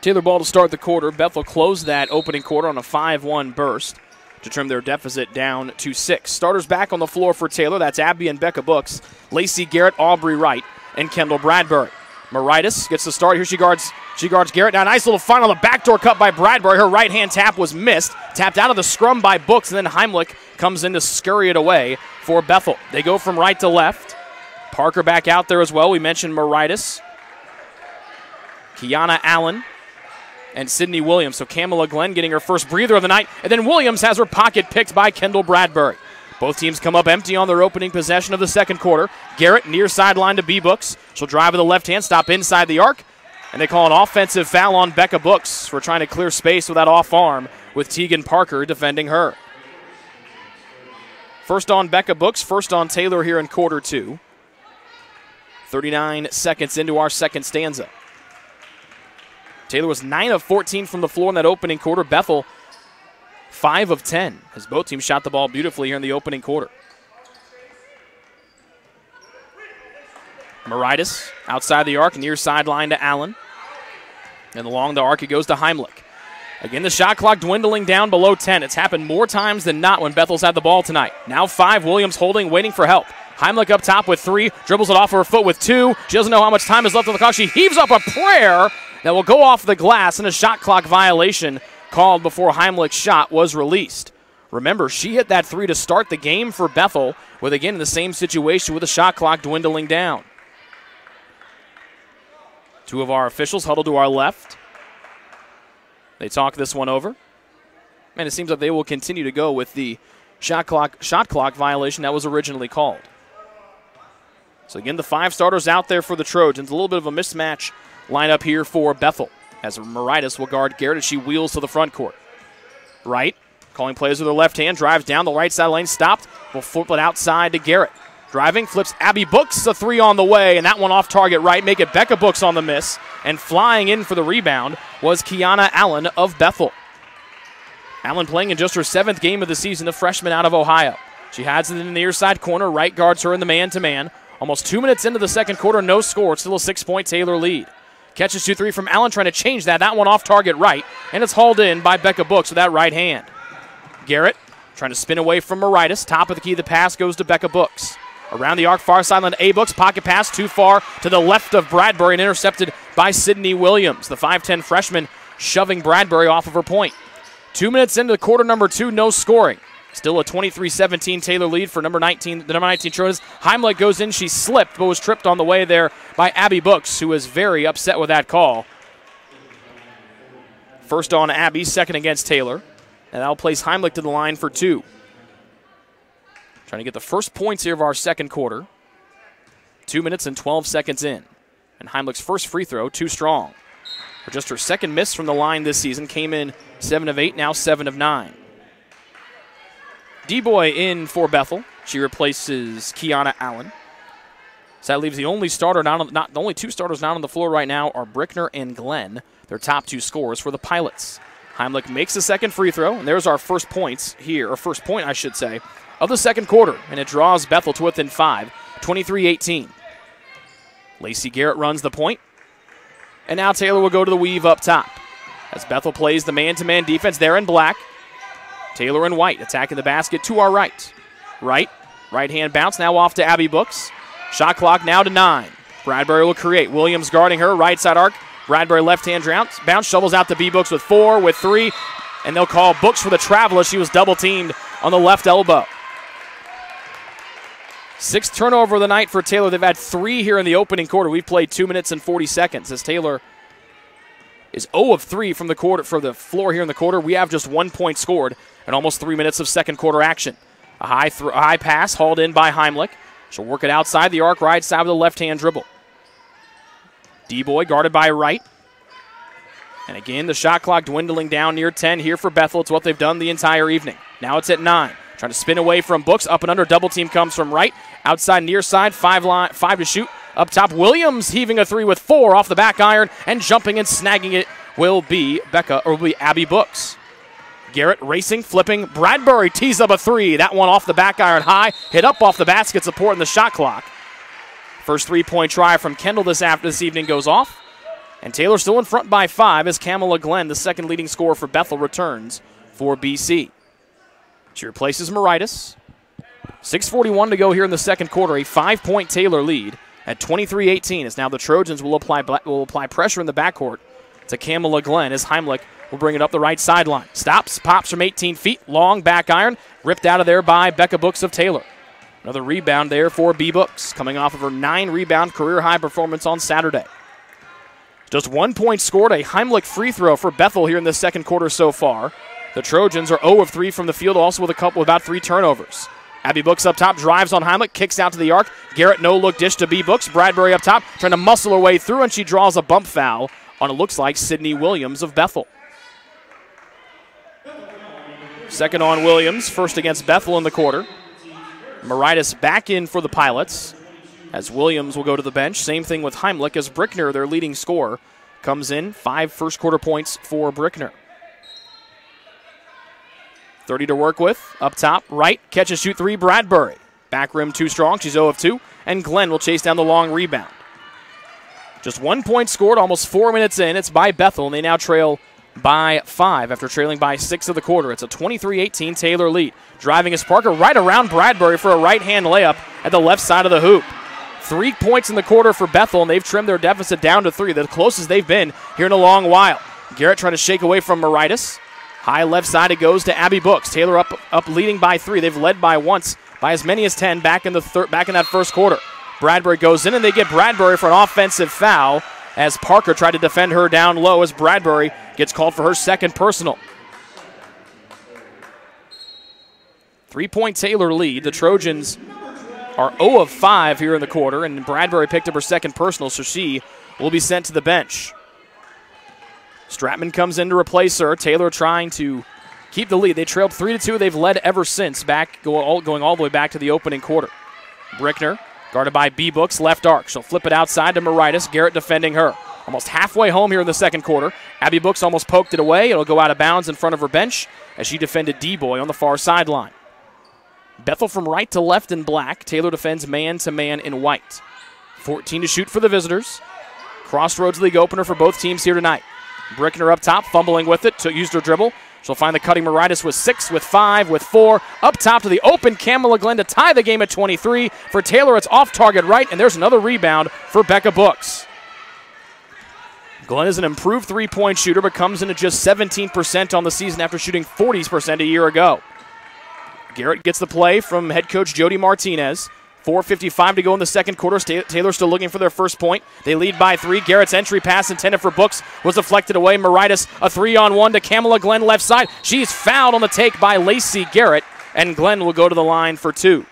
Taylor ball to start the quarter. Bethel closed that opening quarter on a 5-1 burst to trim their deficit down to 6. Starters back on the floor for Taylor. That's Abby and Becca Books, Lacey Garrett, Aubrey Wright, and Kendall Bradbury. Maritis gets the start. Here she guards Garrett. Now a nice little find on the backdoor cut by Bradbury. Her right-hand tap was missed. Tapped out of the scrum by Books, and then Heimlich comes in to scurry it away for Bethel. They go from right to left. Parker back out there as well. We mentioned Maritis. Kiana Allen and Sydney Williams. So Kamala Glenn getting her first breather of the night. And then Williams has her pocket picked by Kendall Bradbury. Both teams come up empty on their opening possession of the second quarter. Garrett near sideline to B-Books. She'll drive with the left hand, stop inside the arc. And they call an offensive foul on Becca Books for trying to clear space with that off arm with Tegan Parker defending her. First on Becca Books, first on Taylor here in quarter 2. 39 seconds into our second stanza. Taylor was 9 of 14 from the floor in that opening quarter. Bethel, 5 of 10, as both teams shot the ball beautifully here in the opening quarter. Maritis outside the arc, near sideline to Allen. And along the arc it goes to Heimlich. Again, the shot clock dwindling down below 10. It's happened more times than not when Bethel's had the ball tonight. Now 5, Williams holding, waiting for help. Heimlich up top with 3, dribbles it off her foot with 2. She doesn't know how much time is left on the clock. She heaves up a prayer that will go off the glass, and a shot clock violation called before Heimlich's shot was released. Remember, she hit that 3 to start the game for Bethel, with again in the same situation with the shot clock dwindling down. Two of our officials huddled to our left. They talk this one over. And it seems like they will continue to go with the shot clock violation that was originally called. So again, the 5 starters out there for the Trojans. A little bit of a mismatch lineup here for Bethel, as Maritis will guard Garrett as she wheels to the front court. Wright, calling plays with her left hand, drives down the right side lane, stopped, will flip it outside to Garrett. Driving, flips Abby Books, a 3 on the way, and that one off target right, make it Becca Books on the miss, and flying in for the rebound was Kiana Allen of Bethel. Allen playing in just her 7th game of the season, a freshman out of Ohio. She has it in the near side corner, Wright guards her in the man-to-man. Almost 2 minutes into the second quarter, no score, it's still a 6-point Taylor lead. Catches 2-3 from Allen, trying to change that. That one off target right, and it's hauled in by Becca Books with that right hand. Garrett trying to spin away from Maritis. Top of the key, the pass goes to Becca Books. Around the arc, far sideline to A-Books. Pocket pass too far to the left of Bradbury and intercepted by Sydney Williams. The 5'10 freshman shoving Bradbury off of her point. 2 minutes into the quarter number 2, no scoring. Still a 23-17 Taylor lead for the number 19 Trojans. Heimlich goes in. She slipped but was tripped on the way there by Abby Books, who was very upset with that call. First on Abby, second against Taylor. And that'll place Heimlich to the line for 2. Trying to get the first points here of our second quarter. 2 minutes and 12 seconds in. And Heimlich's first free throw, too strong. Just her second miss from the line this season, came in 7 of 8, now 7 of 9. D-Boy in for Bethel. She replaces Kiana Allen. So that leaves the only starter the only two starters not on the floor right now are Brickner and Glenn, their top two scorers for the Pilots. Heimlich makes the second free throw, and there's our first point, I should say, of the second quarter, and it draws Bethel to within 5, 23-18. Lacey Garrett runs the point, and now Taylor will go to the weave up top. As Bethel plays the man-to-man defense, they're in black. Taylor in white attacking the basket to our right. Right hand bounce, now off to Abby Books. Shot clock now to 9. Bradbury will create. Williams guarding her, right side arc. Bradbury left hand bounce, shovels out to B Books with 4, with 3, and they'll call Books for the traveler. She was double teamed on the left elbow. 6th turnover of the night for Taylor. They've had 3 here in the opening quarter. We've played 2 minutes and 40 seconds as Taylor is 0 of 3 from the floor here in the quarter. We have just 1 point scored in almost 3 minutes of second quarter action. A high pass hauled in by Heimlich. She'll work it outside the arc, right side with a left-hand dribble. D-Boy guarded by Wright. And again, the shot clock dwindling down near 10 here for Bethel. It's what they've done the entire evening. Now it's at 9. Trying to spin away from Books. Up and under. Double team comes from Wright. Outside, near side. 5 to shoot. Up top, Williams heaving a 3 with 4 off the back iron. And jumping and snagging it will be Abby Books. Garrett racing, flipping. Bradbury tees up a 3. That one off the back iron high. Hit up off the basket, supporting the shot clock. First 3-point try from Kendall this evening goes off. And Taylor still in front by 5 as Kamala Glenn, the second leading scorer for Bethel, returns for BC. She replaces Moritas. 6:41 to go here in the second quarter. A 5-point Taylor lead at 23-18 as now the Trojans will apply pressure in the backcourt to Kamala Glenn as Heimlich will bring it up the right sideline. Stops, pops from 18 feet, long back iron, ripped out of there by Becca Books of Taylor. Another rebound there for B. Books, coming off of her 9-rebound career-high performance on Saturday. Just 1 point scored, a Heimlich free throw for Bethel here in the second quarter so far. The Trojans are 0 of 3 from the field, also with about 3 turnovers. Abby Books up top, drives on Heimlich, kicks out to the arc. Garrett no-look dish to B. Books. Bradbury up top, trying to muscle her way through, and she draws a bump foul on, it looks like, Sydney Williams of Bethel. Second on Williams, first against Bethel in the quarter. Moritas back in for the Pilots as Williams will go to the bench. Same thing with Heimlich as Brickner, their leading scorer, comes in. 5 first quarter points for Brickner. 30 to work with. Up top, right, catch and shoot 3, Bradbury. Back rim too strong, she's 0 of 2. And Glenn will chase down the long rebound. Just 1 point scored, almost 4 minutes in. It's by Bethel, and they now trail by 5 after trailing by 6 of the quarter. It's a 23-18 Taylor lead. Driving is Parker right around Bradbury for a right-hand layup at the left side of the hoop. 3 points in the quarter for Bethel, and they've trimmed their deficit down to 3, the closest they've been here in a long while. Garrett trying to shake away from Moritas. High left side, it goes to Abby Books. Taylor up leading by 3. They've led by as many as 10 back in that first quarter. Bradbury goes in, and they get Bradbury for an offensive foul as Parker tried to defend her down low as Bradbury gets called for her second personal. 3-point Taylor lead. The Trojans are 0 of 5 here in the quarter, and Bradbury picked up her second personal, so she will be sent to the bench. Stratman comes in to replace her. Taylor trying to keep the lead. They trailed 3-2. They've led ever since, going all the way back to the opening quarter. Brickner, guarded by B. Books, left arc. She'll flip it outside to Moritas. Garrett defending her. Almost halfway home here in the second quarter. Abby Books almost poked it away. It'll go out of bounds in front of her bench as she defended D-Boy on the far sideline. Bethel from right to left in black. Taylor defends man-to-man in white. 14 to shoot for the visitors. Crossroads League opener for both teams here tonight. Brickner up top, fumbling with it, used her dribble. She'll find the cutting Moritas with 6, with 5, with 4. Up top to the open Kamala Glenn to tie the game at 23. For Taylor, it's off target right, and there's another rebound for Becca Books. Glenn is an improved 3-point shooter, but comes in at just 17% on the season after shooting 40% a year ago. Garrett gets the play from head coach Jody Martinez. 4:55 to go in the second quarter. Taylor still looking for their first point. They lead by 3. Garrett's entry pass intended for Books was deflected away. Moritas, a 3-on-1 to Kamala Glenn left side. She's fouled on the take by Lacey Garrett, and Glenn will go to the line for 2.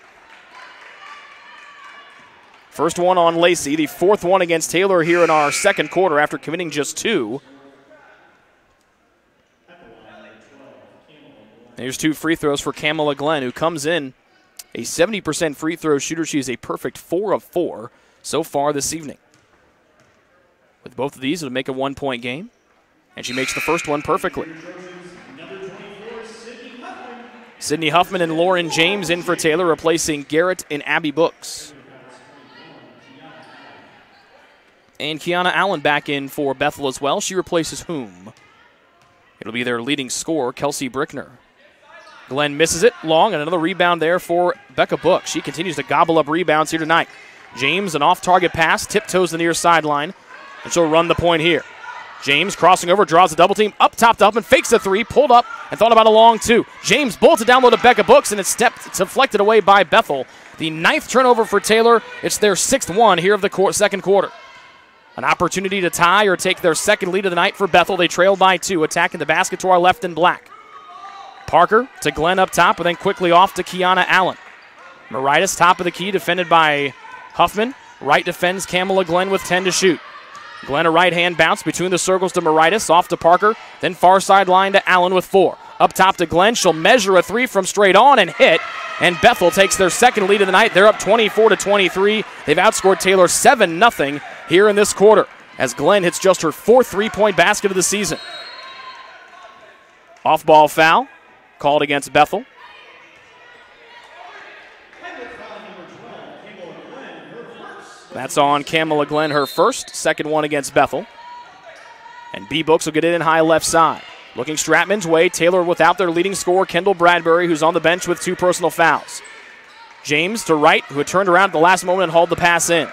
First one on Lacey, the fourth one against Taylor here in our second quarter after committing just 2. There's 2 free throws for Kamala Glenn, who comes in a 70% free throw shooter. She is a perfect 4 of 4 so far this evening. With both of these, it'll make a 1-point game, and she makes the first one perfectly. Sydney Huffman and Lauren James in for Taylor, replacing Garrett and Abby Books. And Kiana Allen back in for Bethel as well. She replaces whom? It'll be their leading scorer, Kelsey Brickner. Glenn misses it long, and another rebound there for Becca Book. She continues to gobble up rebounds here tonight. James, an off-target pass, tiptoes the near sideline, and she'll run the point here. James crossing over, draws a double team, up top to Huffman, fakes a 3, pulled up, and thought about a long 2. James bolts it down low to Becca Books, and it's deflected away by Bethel. The 9th turnover for Taylor. It's their 6th one here of the second quarter. An opportunity to tie or take their second lead of the night for Bethel. They trail by 2, attacking the basket to our left in black. Parker to Glenn up top, and then quickly off to Kiana Allen. Moritas, top of the key, defended by Huffman. Right defends Kamala Glenn with 10 to shoot. Glenn, a right-hand bounce between the circles to Moritas, off to Parker, then far sideline to Allen with 4. Up top to Glenn. She'll measure a 3 from straight on and hit, and Bethel takes their second lead of the night. They're up 24-23. They've outscored Taylor 7-0 here in this quarter, as Glenn hits just her 4th three-point basket of the season. Off-ball foul called against Bethel. That's on Kamala Glenn, her first. Second one against Bethel. And B-Books will get it in high left side. Looking Stratman's way. Taylor without their leading scorer, Kendall Bradbury, who's on the bench with 2 personal fouls. James to right, who had turned around at the last moment and hauled the pass in.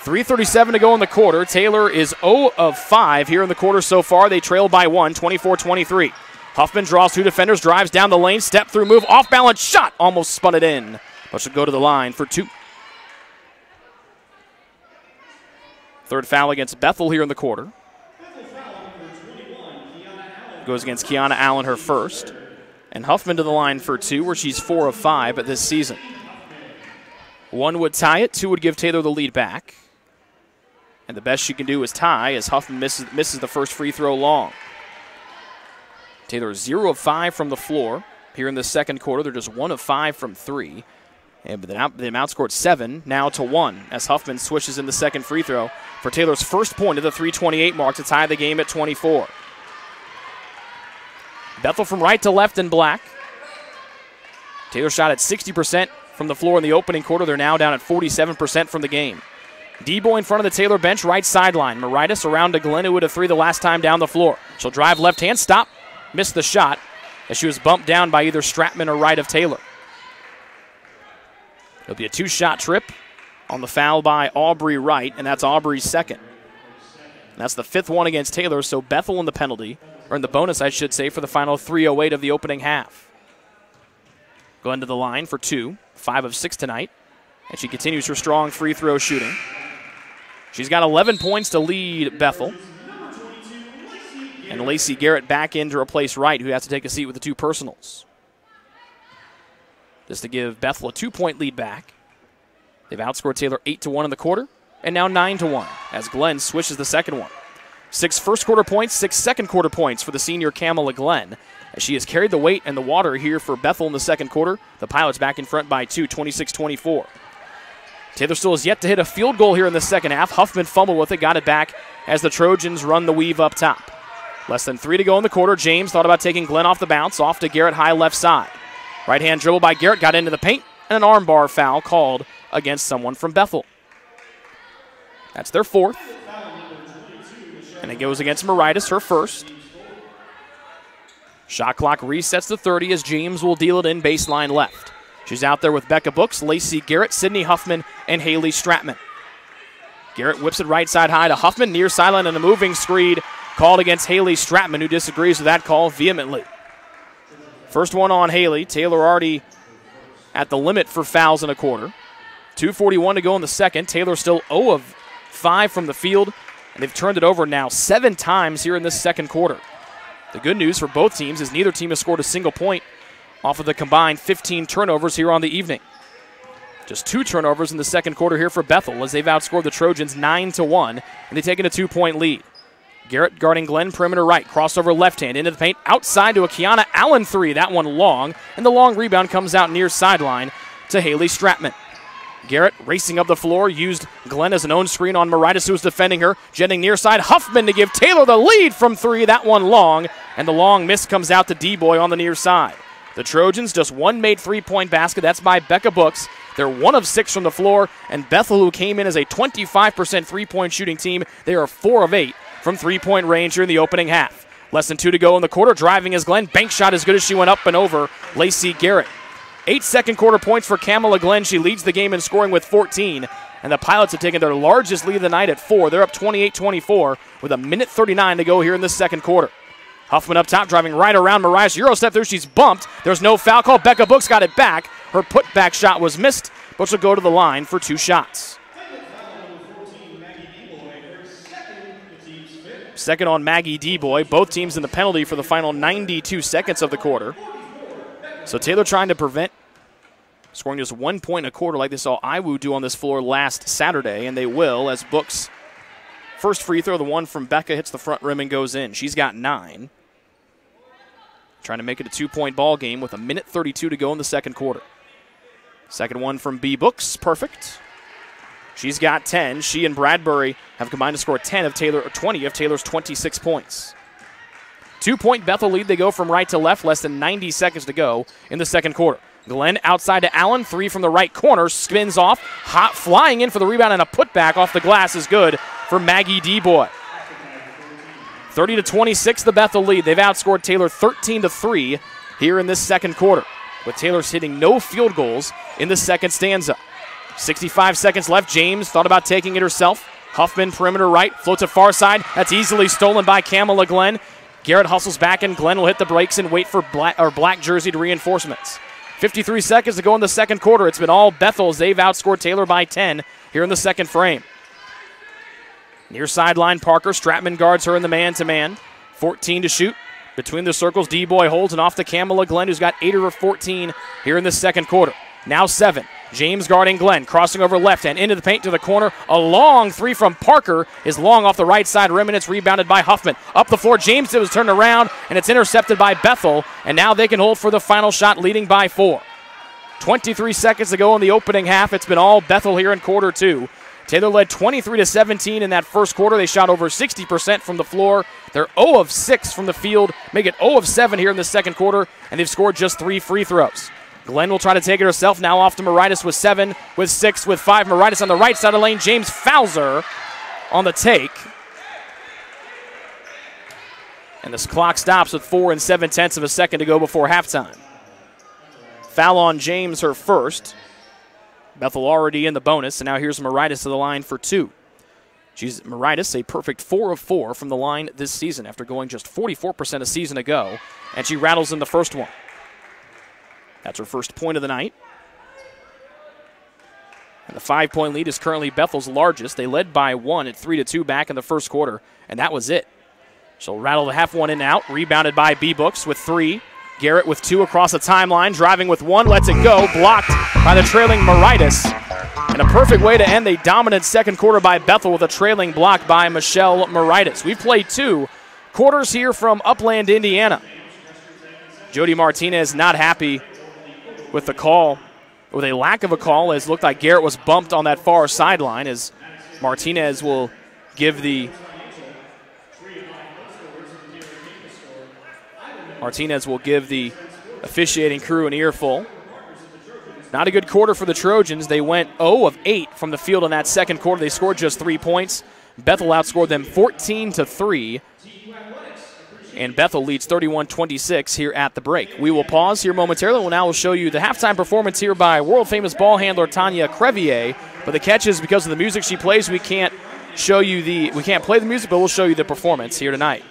3:37 to go in the quarter. Taylor is 0 of 5 here in the quarter so far. They trail by 1, 24-23. Huffman draws 2 defenders, drives down the lane, step through move, off balance shot, almost spun it in, but should go to the line for 2. Third foul against Bethel here in the quarter. Goes against Kiana Allen, her first. And Huffman to the line for 2, where she's 4 of 5 this season. 1 would tie it, 2 would give Taylor the lead back. And the best she can do is tie, as Huffman misses the first free throw long. Taylor 0 of 5 from the floor here in the second quarter. They're just 1 of 5 from 3. And they've outscored 7 now to 1 as Huffman swishes in the second free throw for Taylor's first point at the 3:28 mark to tie the game at 24. Bethel from right to left in black. Taylor shot at 60% from the floor in the opening quarter. They're now down at 47% from the game. Debo in front of the Taylor bench, right sideline. Moritas around to Glenn, who would have 3 the last time down the floor. She'll drive left hand, stop, missed the shot as she was bumped down by either Stratman or right of Taylor. It'll be a 2-shot trip on the foul by Aubrey Wright, and that's Aubrey's second. And that's the 5th one against Taylor, so Bethel in the penalty, or in the bonus, I should say, for the final 3:08 of the opening half. Glenn to the line for 2, 5 of 6 tonight, and she continues her strong free throw shooting. She's got 11 points to lead Bethel. And Lacey Garrett back in to replace Wright, who has to take a seat with the 2 personals. Just to give Bethel a 2-point lead back. They've outscored Taylor 8-1 in the quarter, and now 9-1 as Glenn swishes the second one. 6 first-quarter points, 6 second-quarter points for the senior Kamala Glenn, as she has carried the weight and the water here for Bethel in the second quarter. The Pilots back in front by 2, 26-24. Taylor still has yet to hit a field goal here in the second half. Huffman fumbled with it, got it back as the Trojans run the weave up top. Less than 3 to go in the quarter. James thought about taking Glenn off the bounce, off to Garrett high left side. Right-hand dribble by Garrett, got into the paint, and an armbar foul called against someone from Bethel. That's their 4th. And it goes against Moritas, her first. Shot clock resets to 30 as James will deal it in baseline left. She's out there with Becca Books, Lacey Garrett, Sydney Huffman, and Haley Stratman. Garrett whips it right side high to Huffman, near sideline, and a moving screen called against Haley Stratman, who disagrees with that call vehemently. First one on Haley. Taylor already at the limit for fouls in a quarter. 2:41 to go in the second. Taylor still 0 of 5 from the field, and they've turned it over now 7 times here in this second quarter. The good news for both teams is neither team has scored a single point off of the combined 15 turnovers here on the evening. Just 2 turnovers in the second quarter here for Bethel as they've outscored the Trojans 9-1, and they've taken a 2-point lead. Garrett guarding Glenn, perimeter right, crossover left hand, into the paint, outside to a Kiana Allen three, that one long, and the long rebound comes out near sideline to Haley Stratman. Garrett racing up the floor, used Glenn as an own screen on Moritas, who was defending her, jetting near side, Huffman to give Taylor the lead from 3, that one long, and the long miss comes out to D-Boy on the near side. The Trojans, just one made 3-point basket, that's by Becca Books. They're 1 of 6 from the floor, and Bethel, who came in as a 25% 3-point shooting team, they are 4 of 8 from 3-point range here in the opening half. Less than 2 to go in the quarter. Driving is Glenn. Bank shot as good as she went up and over Lacey Garrett. 8 second quarter points for Kamala Glenn. She leads the game in scoring with 14. And the Pilots have taken their largest lead of the night at 4. They're up 28-24 with 1:39 to go here in the second quarter. Huffman up top, driving right around Mariah. Euro step through. She's bumped. There's no foul call. Becca Books got it back. Her putback shot was missed, but she'll go to the line for 2 shots. Second on Maggie D-Boy. Both teams in the penalty for the final 92 seconds of the quarter. So Taylor trying to prevent scoring just 1 point a quarter like they saw Iwu do on this floor last Saturday, and they will as Books' first free throw, the one from Becca, hits the front rim and goes in. She's got 9. Trying to make it a 2-point ball game with 1:32 to go in the second quarter. Second one from B. Books, perfect. She's got 10. She and Bradbury have combined to score 20 of Taylor's 26 points. 2-point Bethel lead. They go from right to left. Less than 90 seconds to go in the second quarter. Glenn outside to Allen. 3 from the right corner. Spins off. Hot flying in for the rebound, and a putback off the glass is good for Maggie D-Boy. 30-26 the Bethel lead. They've outscored Taylor 13-3 here in this second quarter, with Taylor hitting no field goals in the second stanza. 65 seconds left. James thought about taking it herself. Huffman, perimeter right, floats it far side. That's easily stolen by Kamala Glenn. Garrett hustles back, and Glenn will hit the brakes and wait for black jerseyed reinforcements. 53 seconds to go in the second quarter. It's been all Bethel as they've outscored Taylor by 10 here in the second frame. Near sideline, Parker. Stratman guards her in the man-to-man. 14 to shoot. Between the circles, D-Boy holds, and off to Kamala Glenn, who's got 8 of her 14 here in the second quarter. Now 7. James guarding Glenn, crossing over left hand into the paint to the corner. A long 3 from Parker is long off the right side rim, and it's rebounded by Huffman. Up the floor, James was turned around, and it's intercepted by Bethel, and now they can hold for the final shot, leading by 4. 23 seconds to go in the opening half. It's been all Bethel here in quarter 2. Taylor led 23-17 in that first quarter. They shot over 60% from the floor. They're 0 of 6 from the field, make it 0 of 7 here in the second quarter, and they've scored just 3 free throws. Glenn will try to take it herself. Now off to Moritas with 7, with 6, with 5. Moritas on the right side of the lane. James fouls her on the take. And this clock stops with 4 7/10 of a second to go before halftime. Foul on James, her first. Bethel already in the bonus, and now here's Moritas to the line for 2. She's Moritas, a perfect 4 of 4 from the line this season after going just 44% a season ago, and she rattles in the first one. That's her first point of the night. And the 5-point lead is currently Bethel's largest. They led by 1 at 3-2 back in the first quarter, and that was it. She'll rattle the half one in and out, rebounded by B-Books with 3. Garrett with 2 across the timeline, driving with 1, lets it go, blocked by the trailing Moritas. And a perfect way to end a dominant second quarter by Bethel with a trailing block by Michelle Moritas. We've played 2 quarters here from Upland, Indiana. Jody Martinez not happy with the call, with a lack of a call, as it looked like Garrett was bumped on that far sideline, as Martinez will give the officiating crew an earful. Not a good quarter for the Trojans. They went 0 of 8 from the field in that second quarter. They scored just 3 points. Bethel outscored them 14-3. And Bethel leads 31-26 here at the break. We will pause here momentarily. We'll now show you the halftime performance here by world-famous ball handler Tanya Crevier. But the catch is, because of the music she plays, we can't play the music, but we'll show you the performance here tonight.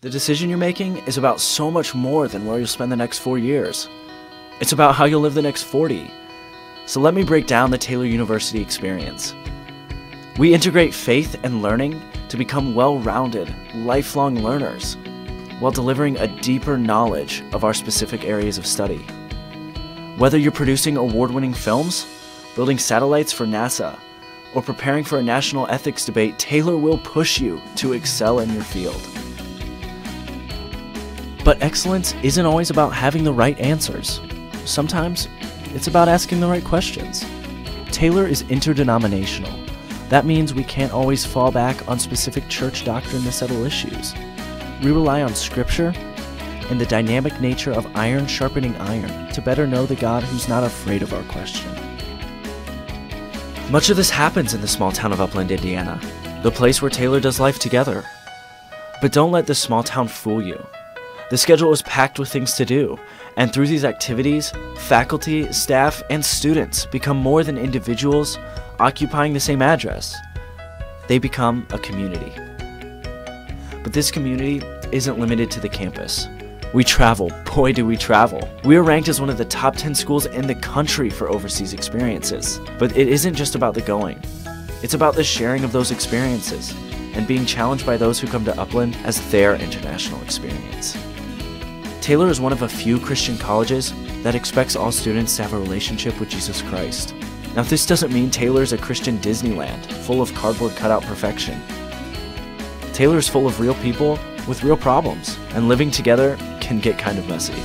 The decision you're making is about so much more than where you'll spend the next 4 years. It's about how you'll live the next 40. So let me break down the Taylor University experience. We integrate faith and learning to become well-rounded, lifelong learners, while delivering a deeper knowledge of our specific areas of study. Whether you're producing award-winning films, building satellites for NASA, or preparing for a national ethics debate, Taylor will push you to excel in your field. But excellence isn't always about having the right answers. Sometimes it's about asking the right questions. Taylor is interdenominational. That means we can't always fall back on specific church doctrine to settle issues. We rely on Scripture and the dynamic nature of iron sharpening iron to better know the God who's not afraid of our question. Much of this happens in the small town of Upland, Indiana, the place where Taylor does life together. But don't let this small town fool you. The schedule is packed with things to do, and through these activities, faculty, staff, and students become more than individuals occupying the same address. They become a community. But this community isn't limited to the campus. We travel, boy do we travel. We are ranked as one of the top 10 schools in the country for overseas experiences. But it isn't just about the going. It's about the sharing of those experiences and being challenged by those who come to Upland as their international experience. Taylor is one of a few Christian colleges that expects all students to have a relationship with Jesus Christ. Now, this doesn't mean Taylor is a Christian Disneyland full of cardboard cutout perfection. Taylor is full of real people with real problems, and living together can get kind of messy.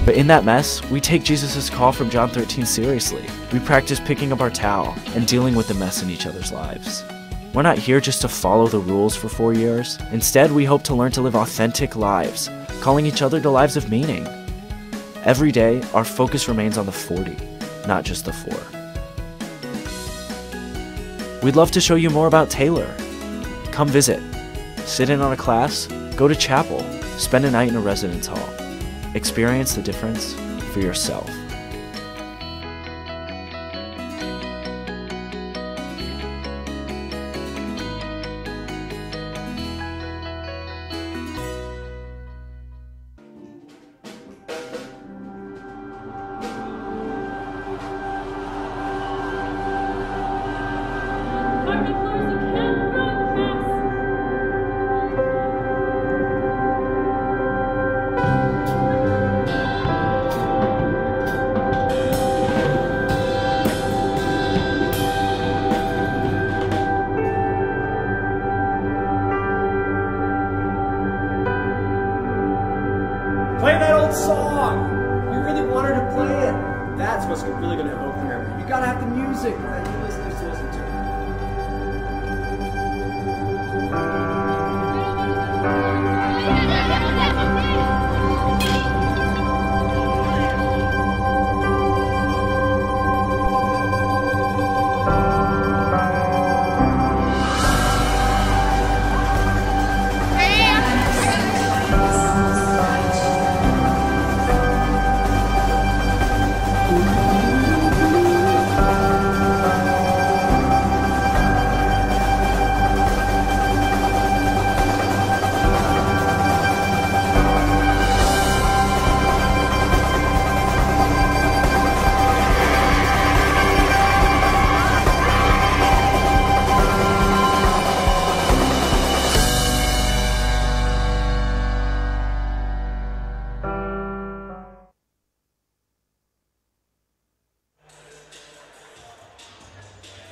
But in that mess, we take Jesus' call from John 13 seriously. We practice picking up our towel and dealing with the mess in each other's lives. We're not here just to follow the rules for 4 years. Instead, we hope to learn to live authentic lives, calling each other to lives of meaning. Every day, our focus remains on the 40, not just the 4. We'd love to show you more about Taylor. Come visit, sit in on a class, go to chapel, spend a night in a residence hall. Experience the difference for yourself. Play that old song! You really want her to play it. That's what's really going to open her. You gotta have the music that you listeners to listen to.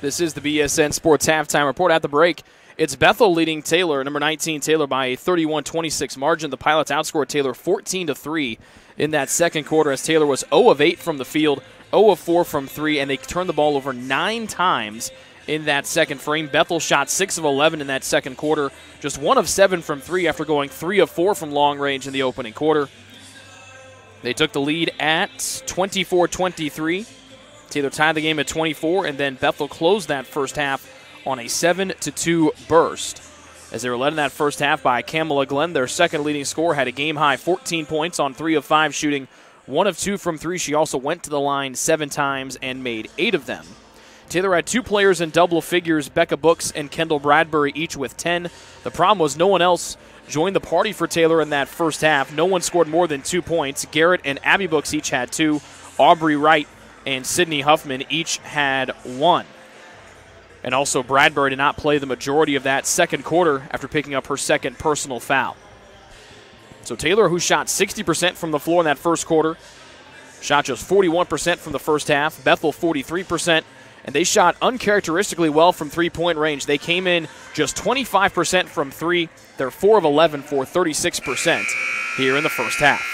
This is the BSN Sports Halftime Report. At the break, it's Bethel leading Taylor, number 19 Taylor, by a 31-26 margin. The Pilots outscored Taylor 14-3 in that second quarter as Taylor was 0 of 8 from the field, 0 of 4 from 3, and they turned the ball over 9 times in that second frame. Bethel shot 6 of 11 in that second quarter, just 1 of 7 from 3 after going 3 of 4 from long range in the opening quarter. They took the lead at 24-23. Taylor tied the game at 24, and then Bethel closed that first half on a 7-2 burst. As they were led in that first half by Kamala Glenn, their second leading scorer, had a game-high 14 points on 3 of 5 shooting, 1 of 2 from 3. She also went to the line 7 times and made 8 of them. Taylor had 2 players in double figures, Becca Books and Kendall Bradbury, each with 10. The problem was no one else joined the party for Taylor in that first half. No one scored more than 2 points. Garrett and Abby Books each had 2. Aubrey Wright and Sydney Huffman each had 1. And also Bradbury did not play the majority of that second quarter after picking up her second personal foul. So Taylor, who shot 60% from the floor in that first quarter, shot just 41% from the first half. Bethel 43%. And they shot uncharacteristically well from three-point range. They came in just 25% from 3. They're 4 of 11 for 36% here in the first half.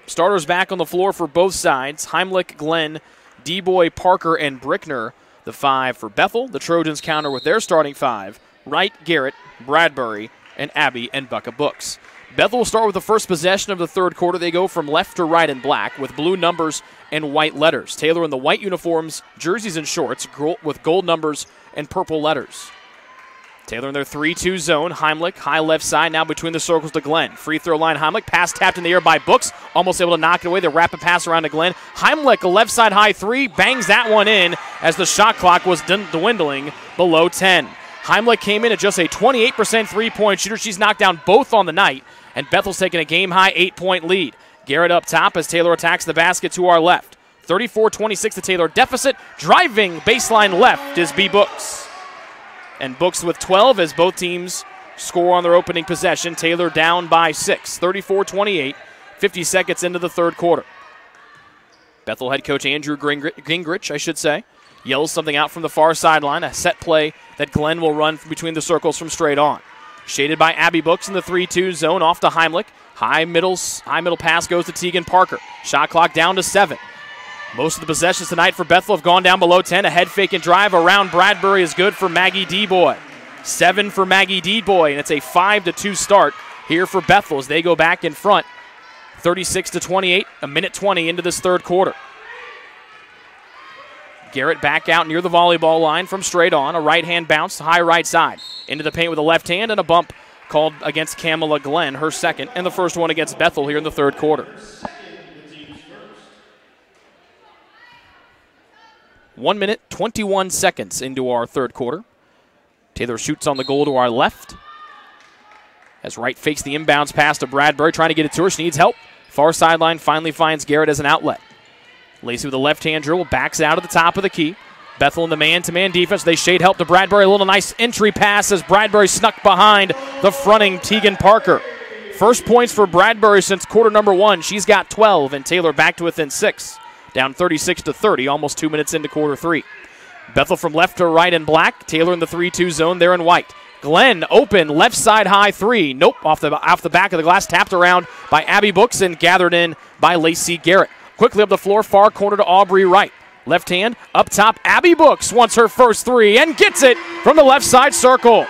Starters back on the floor for both sides. Heimlich, Glenn, D-Boy, Parker, and Brickner, the 5 for Bethel. The Trojans counter with their starting 5. Wright, Garrett, Bradbury, and Abby and Becca Books. Bethel will start with the first possession of the third quarter. They go from left to right in black with blue numbers and white letters. Taylor in the white uniforms, jerseys and shorts with gold numbers and purple letters. Taylor in their 3-2 zone. Heimlich, high left side, now between the circles to Glenn. Free throw line, Heimlich. Pass tapped in the air by Books. Almost able to knock it away. The rapid pass around to Glenn. Heimlich, a left side high 3, bangs that one in as the shot clock was dwindling below 10. Heimlich came in at just a 28% three-point shooter. She's knocked down both on the night, and Bethel's taking a game-high 8-point lead. Garrett up top as Taylor attacks the basket to our left. 34-26 the Taylor deficit. Driving baseline left is B. Books. And Books with 12 as both teams score on their opening possession. Taylor down by 6, 34-28, 50 seconds into the third quarter. Bethel head coach Andrew Gingrich, yells something out from the far sideline, a set play that Glenn will run between the circles from straight on. Shaded by Abby Books in the 3-2 zone, off to Heimlich. High middle pass goes to Tegan Parker. Shot clock down to 7. Most of the possessions tonight for Bethel have gone down below 10. A head fake and drive around Bradbury is good for Maggie D-Boy. 7 for Maggie D-Boy, and it's a 5-2 start here for Bethel as they go back in front. 36-28, a minute 20 into this third quarter. Garrett back out near the volleyball line from straight on. A right-hand bounce, high right side. Into the paint with a left hand and a bump called against Kamala Glenn, her second, and the first one against Bethel here in the third quarter. 1 minute, 21 seconds into our third quarter. Taylor shoots on the goal to our left. As Wright fakes the inbounds pass to Bradbury, trying to get it to her. She needs help. Far sideline finally finds Garrett as an outlet. Lacey with a left-hand dribble, backs out at the top of the key. Bethel in the man-to-man defense. They shade help to Bradbury. A little nice entry pass as Bradbury snuck behind the fronting Tegan Parker. First points for Bradbury since quarter number 1. She's got 12, and Taylor back to within 6. Down 36-30, almost 2 minutes into quarter 3. Bethel from left to right in black. Taylor in the 3-2 zone there in white. Glenn open, left side high 3. Nope, off the back of the glass, tapped around by Abby Books and gathered in by Lacey Garrett. Quickly up the floor, far corner to Aubrey Wright. Left hand, up top, Abby Books wants her first 3 and gets it from the left side circle.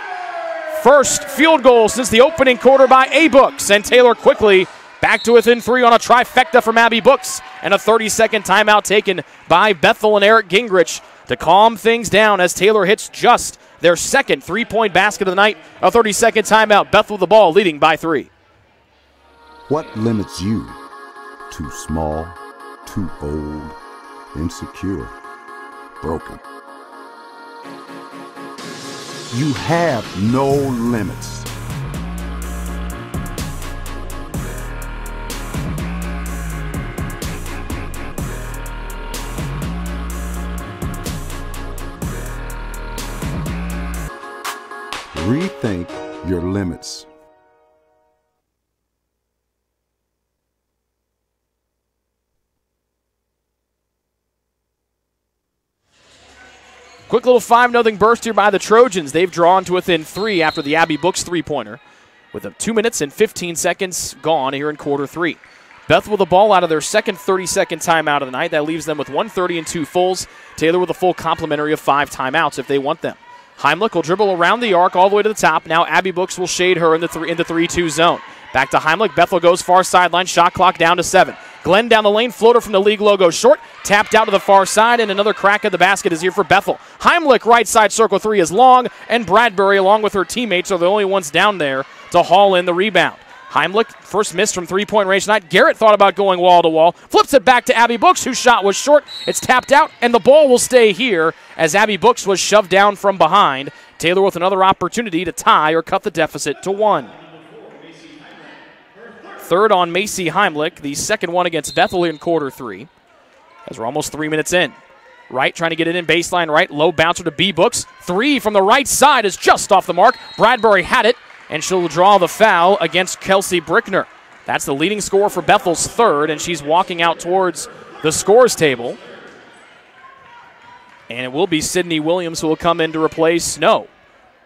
First field goal since the opening quarter by A. Books, and Taylor quickly back to within 3 on a trifecta from Abby Books, and a 30-second timeout taken by Bethel and Eric Gingrich to calm things down as Taylor hits just their second three-point basket of the night. A 30-second timeout, Bethel with the ball leading by 3. What limits you? Too small, too old, insecure, broken. You have no limits. Rethink your limits. Quick little 5-0 burst here by the Trojans. They've drawn to within 3 after the Abby Books three-pointer, with 2 minutes and 15 seconds gone here in quarter 3. Bethel with the ball out of their second 30-second timeout of the night. That leaves them with 1:30 and 2 fulls. Taylor with a full complementary of 5 timeouts if they want them. Heimlich will dribble around the arc all the way to the top. Now Abby Books will shade her in the 3-2 zone. Back to Heimlich. Bethel goes far sideline. Shot clock down to 7. Glenn down the lane. Floater from the league logo short. Tapped out to the far side, and another crack at the basket is here for Bethel. Heimlich right side circle 3 is long, and Bradbury along with her teammates are the only ones down there to haul in the rebound. Heimlich, first miss from three-point range tonight. Garrett thought about going wall-to-wall. Flips it back to Abby Books, whose shot was short. It's tapped out, and the ball will stay here as Abby Books was shoved down from behind. Taylor with another opportunity to tie or cut the deficit to 1. Third on Macy Heimlich, the second one against Bethel in quarter 3. As we're almost 3 minutes in. Wright trying to get it in, baseline right, low bouncer to B. Books. 3 from the right side is just off the mark. Bradbury had it, and she'll draw the foul against Kelsey Brickner. That's the leading scorer for Bethel's third, and she's walking out towards the scores table. And it will be Sydney Williams who will come in to replace Snow.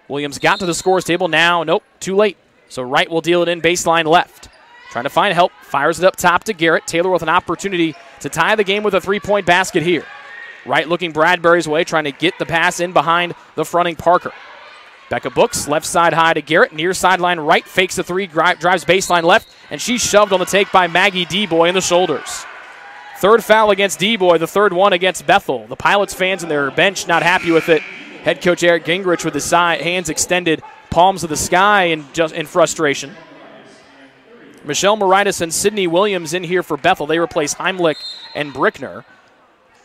Williams got to the scores table now. Nope, too late. So Wright will deal it in baseline left. Trying to find help, fires it up top to Garrett. Taylor with an opportunity to tie the game with a 3-point basket here. Wright looking Bradbury's way, trying to get the pass in behind the fronting Parker. Becca Books, left side high to Garrett. Near sideline right, fakes the 3, drives baseline left, and she's shoved on the take by Maggie D-Boy in the shoulders. Third foul against D-Boy, the third one against Bethel. The Pilots fans and their bench not happy with it. Head coach Eric Gingrich with his hands extended, palms to the sky in frustration. Michelle Moritas and Sydney Williams in here for Bethel. They replace Heimlich and Brickner.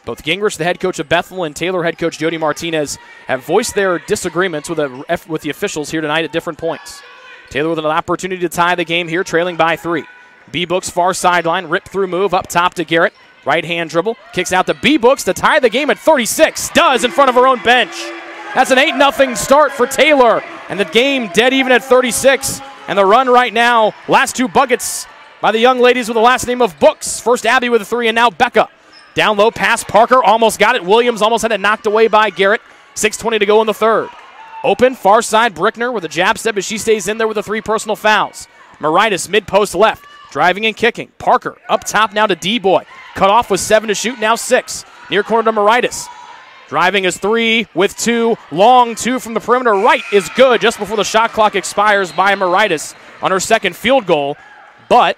Both Gingrich, the head coach of Bethel, and Taylor head coach Jody Martinez have voiced their disagreements with the officials here tonight at different points. Taylor with an opportunity to tie the game here, trailing by 3. B-Books far sideline, rip through move up top to Garrett. Right hand dribble, kicks out to B-Books to tie the game at 36. Does in front of her own bench. That's an 8-0 start for Taylor, and the game dead even at 36. And the run right now, last 2 buckets by the young ladies with the last name of Books. First Abby with a 3, and now Becca. Down low, pass Parker, almost got it. Williams almost had it knocked away by Garrett. 6:20 to go in the third. Open, far side, Brickner with a jab step as she stays in there with the 3 personal fouls. Moritas mid-post left, driving and kicking. Parker up top now to D-Boy. Cut off with 7 to shoot, now 6. Near corner to Moritas. Driving is 3 with 2. Long 2 from the perimeter right is good just before the shot clock expires by Moritas on her second field goal. But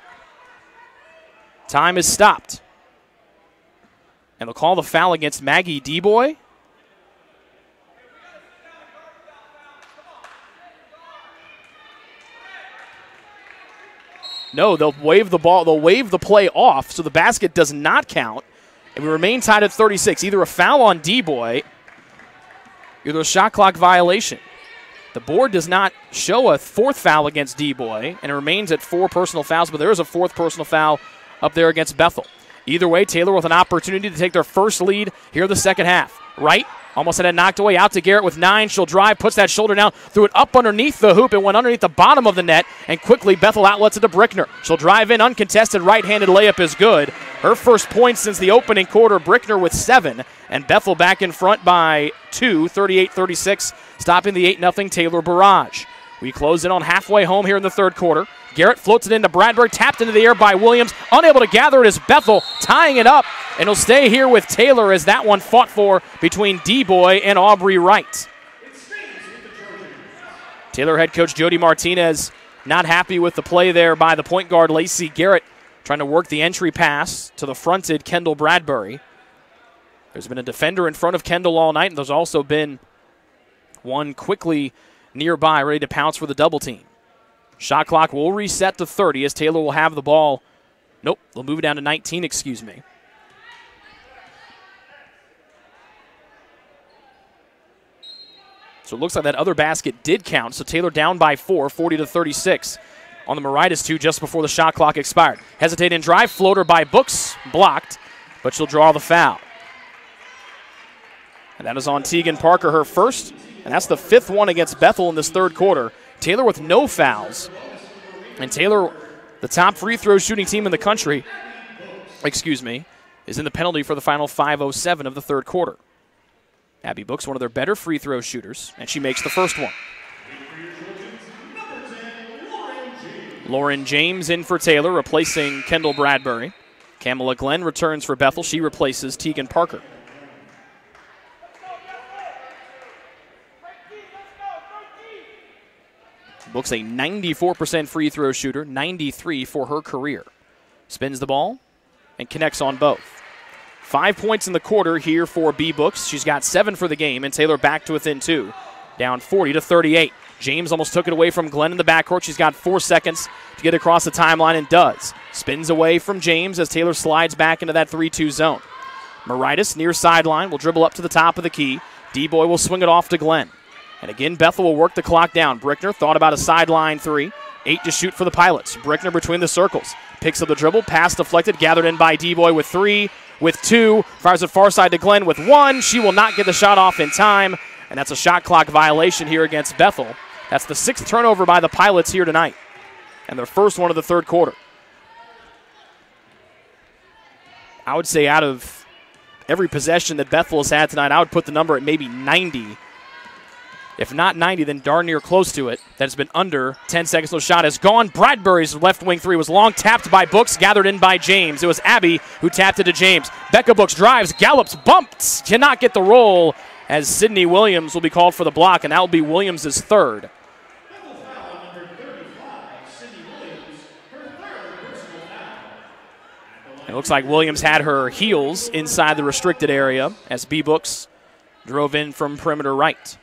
time is stopped. And they'll call the foul against Maggie D-Boy. No, they'll wave the ball. They'll wave the play off, so the basket does not count. And we remain tied at 36. Either a foul on D-Boy, either a shot clock violation. The board does not show a 4th foul against D-Boy, and it remains at 4 personal fouls, but there is a 4th personal foul up there against Bethel. Either way, Taylor with an opportunity to take their first lead here in the second half. Right, almost had it knocked away, out to Garrett with 9. She'll drive, puts that shoulder down, threw it up underneath the hoop, and went underneath the bottom of the net, and quickly Bethel outlets it to Brickner. She'll drive in, uncontested right-handed layup is good. Her first point since the opening quarter, Brickner with 7, and Bethel back in front by 2, 38-36, stopping the 8-0 Taylor barrage. We close in on halfway home here in the third quarter. Garrett floats it into Bradbury, tapped into the air by Williams. Unable to gather it is Bethel, tying it up, and he'll stay here with Taylor as that one fought for between D-Boy and Aubrey Wright. Taylor head coach Jody Martinez not happy with the play there by the point guard Lacey Garrett, trying to work the entry pass to the fronted Kendall Bradbury. There's been a defender in front of Kendall all night, and there's also been one quickly nearby, ready to pounce for the double team. Shot clock will reset to 30 as Taylor will have the ball. Nope, they'll move it down to 19, excuse me. So it looks like that other basket did count, so Taylor down by 4, 40-36 on the Moritas 2 just before the shot clock expired. Hesitate and drive, floater by Books, blocked, but she'll draw the foul. And that is on Tegan Parker, her first, and that's the 5th one against Bethel in this third quarter. Taylor with no fouls. And Taylor, the top free throw shooting team in the country, is in the penalty for the final 5:07 of the third quarter. Abby Books, one of their better free throw shooters, and she makes the first one. Lauren James in for Taylor, replacing Kendall Bradbury. Kamala Glenn returns for Bethel. She replaces Tegan Parker. Books a 94% free throw shooter, 93 for her career. Spins the ball and connects on both. 5 points in the quarter here for B. Books. She's got 7 for the game, and Taylor back to within 2, down 40-38. James almost took it away from Glenn in the backcourt. She's got 4 seconds to get across the timeline and does. Spins away from James as Taylor slides back into that 3-2 zone. Moritas near sideline will dribble up to the top of the key. D-Boy will swing it off to Glenn. And again, Bethel will work the clock down. Brickner thought about a sideline 3. 8 to shoot for the Pilots. Brickner between the circles. Picks up the dribble. Pass deflected. Gathered in by D-Boy with 3, with 2. Fires it far side to Glenn with 1. She will not get the shot off in time. And that's a shot clock violation here against Bethel. That's the 6th turnover by the Pilots here tonight. And their first one of the third quarter. I would say out of every possession that Bethel has had tonight, I would put the number at maybe 90. If not 90, then darn near close to it. That has been under 10 seconds. No shot is gone. Bradbury's left wing 3 was long, tapped by Books, gathered in by James. It was Abby who tapped it to James. Becca Books drives, gallops, bumps, cannot get the roll as Sydney Williams will be called for the block, and that will be Williams' third. It looks like Williams had her heels inside the restricted area as B-Books drove in from perimeter right.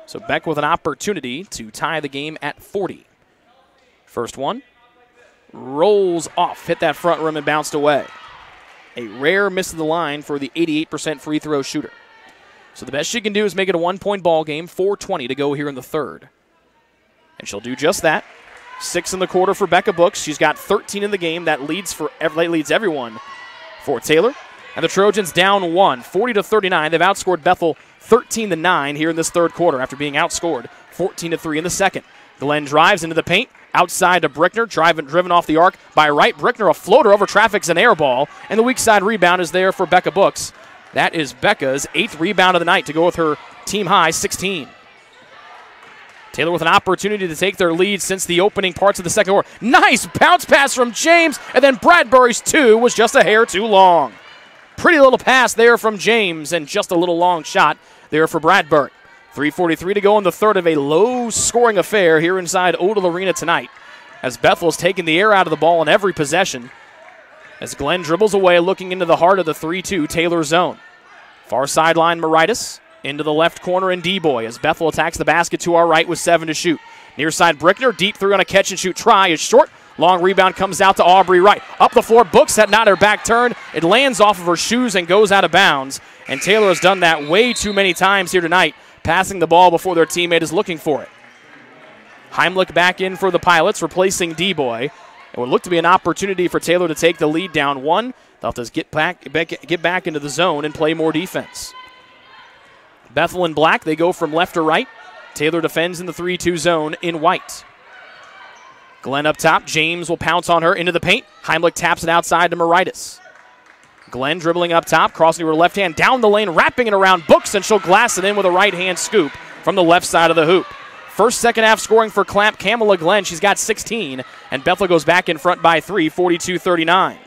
So Beck with an opportunity to tie the game at 40. First one rolls off, hit that front rim and bounced away. A rare miss of the line for the 88% free throw shooter. So the best she can do is make it a 1-point ball game, 4:20 to go here in the third. And she'll do just that. 6 in the quarter for Becca Books. She's got 13 in the game. That leads everyone for Taylor. And the Trojans down 1, 40-39. They've outscored Bethel 13-9 here in this third quarter after being outscored 14-3 in the second. Glenn drives into the paint, outside to Brickner, driven off the arc by Wright. Brickner, a floater over traffic's an air ball, and the weak side rebound is there for Becca Books. That is Becca's 8th rebound of the night to go with her team high 16. Taylor with an opportunity to take their lead since the opening parts of the second quarter. Nice bounce pass from James, and then Bradbury's 2 was just a hair too long. Pretty little pass there from James, and just a little long shot there for Bradbury. 3:43 to go in the third of a low-scoring affair here inside Odell Arena tonight, as Bethel's taking the air out of the ball in every possession, as Glenn dribbles away, looking into the heart of the 3-2 Taylor zone. Far sideline, Moritas. Into the left corner and D-Boy as Bethel attacks the basket to our right with 7 to shoot. Near side Brickner, deep 3 on a catch-and-shoot try is short. Long rebound comes out to Aubrey Wright. Up the floor, Books had not her back turned. It lands off of her shoes and goes out of bounds. And Taylor has done that way too many times here tonight, passing the ball before their teammate is looking for it. Heimlich back in for the Pilots, replacing D-Boy. It would look to be an opportunity for Taylor to take the lead down 1. They'll have to get back into the zone and play more defense. Bethel in black, they go from left to right. Taylor defends in the 3-2 zone in white. Glenn up top. James will pounce on her into the paint. Heimlich taps it outside to Moritas. Glenn dribbling up top, crossing to her left hand, down the lane, wrapping it around Books, and she'll glass it in with a right-hand scoop from the left side of the hoop. First second half scoring for Kamala Glenn. She's got 16, and Bethel goes back in front by 3, 42-39.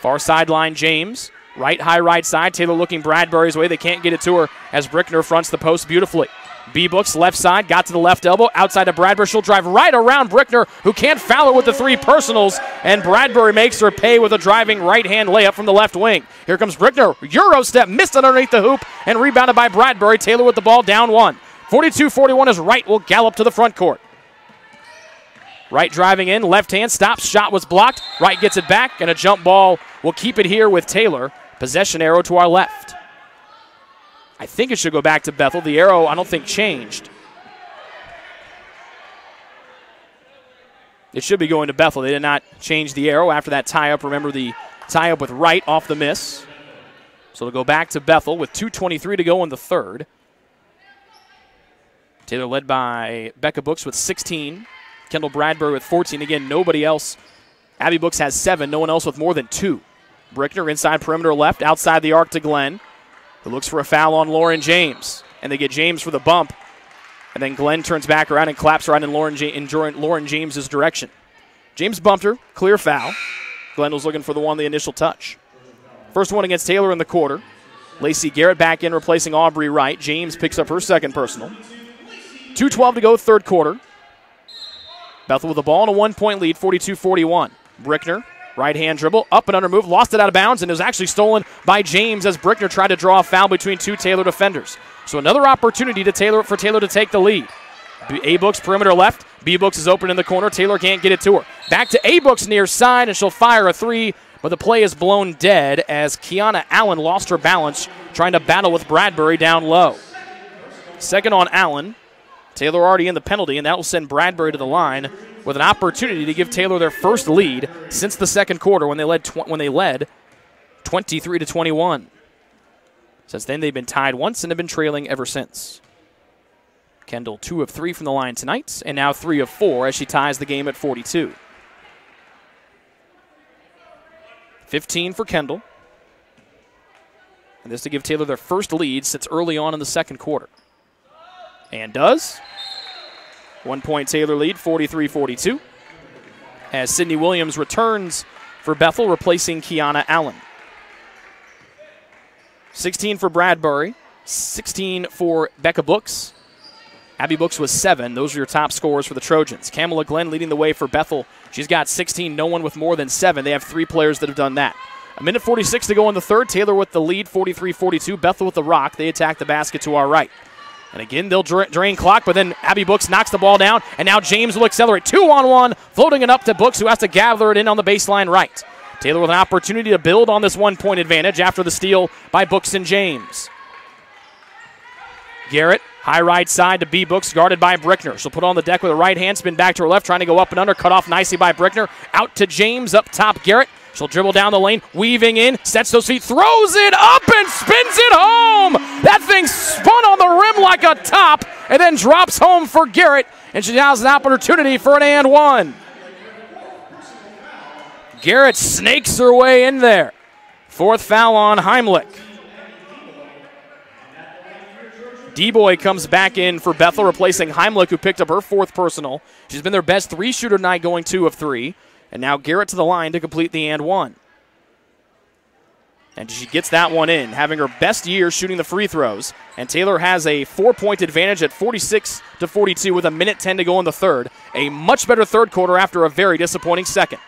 Far sideline, James. High right side. Taylor looking Bradbury's way. They can't get it to her as Brickner fronts the post beautifully. B-Books left side, got to the left elbow, outside to Bradbury. She'll drive right around Brickner, who can't foul her with the 3 personals, and Bradbury makes her pay with a driving right-hand layup from the left wing. Here comes Brickner. Euro step, missed it underneath the hoop, and rebounded by Bradbury. Taylor with the ball, down 1. 42-41 as Wright will gallop to the front court. Wright driving in, left hand, stops, shot was blocked. Wright gets it back, and a jump ball will keep it here with Taylor. Possession arrow to our left. I think it should go back to Bethel. The arrow, I don't think, changed. It should be going to Bethel. They did not change the arrow after that tie-up. Remember the tie-up with Wright off the miss. So it'll go back to Bethel with 2:23 to go in the third. Taylor led by Becca Books with 16. Kendall Bradbury with 14. Again, nobody else. Abby Books has 7. No one else with more than 2. Brickner inside perimeter left, outside the arc to Glenn, who looks for a foul on Lauren James. And they get James for the bump. And then Glenn turns back around and claps right in Lauren James' direction. James bumped her, clear foul. Glenn was looking for the initial touch. First one against Taylor in the quarter. Lacey Garrett back in, replacing Aubrey Wright. James picks up her second personal. 2:12 to go, third quarter. Bethel with the ball and a 1-point lead, 42-41. Brickner. Right-hand dribble, up and under move, lost it out of bounds, and it was actually stolen by James as Brickner tried to draw a foul between 2 Taylor defenders. So another opportunity for Taylor to take the lead. A-Books perimeter left, B-Books is open in the corner, Taylor can't get it to her. Back to A-Books near side, and she'll fire a 3, but the play is blown dead as Kiana Allen lost her balance trying to battle with Bradbury down low. Second on Allen, Taylor already in the penalty, and that will send Bradbury to the line with an opportunity to give Taylor their first lead since the second quarter when they led 23-21. Since then, they've been tied once and have been trailing ever since. Kendall 2 of 3 from the line tonight, and now 3 of 4 as she ties the game at 42. 15 for Kendall. And this to give Taylor their first lead since early on in the second quarter. And does. 1 point Taylor lead, 43-42. As Sydney Williams returns for Bethel, replacing Kiana Allen. 16 for Bradbury, 16 for Becca Brooks. Abby Brooks was 7. Those are your top scorers for the Trojans. Kamala Glenn leading the way for Bethel. She's got 16, no one with more than 7. They have 3 players that have done that. 1:46 to go in the third. Taylor with the lead, 43-42. Bethel with the rock. They attack the basket to our right. And again, they'll drain clock, but then Abby Brooks knocks the ball down, and now James will accelerate. 2-on-1, floating it up to Brooks, who has to gather it in on the baseline right. Taylor with an opportunity to build on this 1-point advantage after the steal by Brooks and James. Garrett, high right side to B. Brooks, guarded by Brickner. She'll put on the deck with a right hand, spin back to her left, trying to go up and under, cut off nicely by Brickner. Out to James, up top Garrett. She'll dribble down the lane, weaving in, sets those feet, throws it up and spins it home. That thing spun on the rim like a top and then drops home for Garrett, and she has an opportunity for an and one. Garrett snakes her way in there. 4th foul on Heimlich. D-Boy comes back in for Bethel, replacing Heimlich, who picked up her 4th personal. She's been their best 3-shooter tonight, going 2 of 3. And now Garrett to the line to complete the and one. And she gets that one in, having her best year shooting the free throws. And Taylor has a 4-point advantage at 46-42 with 1:10 to go in the third. A much better third quarter after a very disappointing second.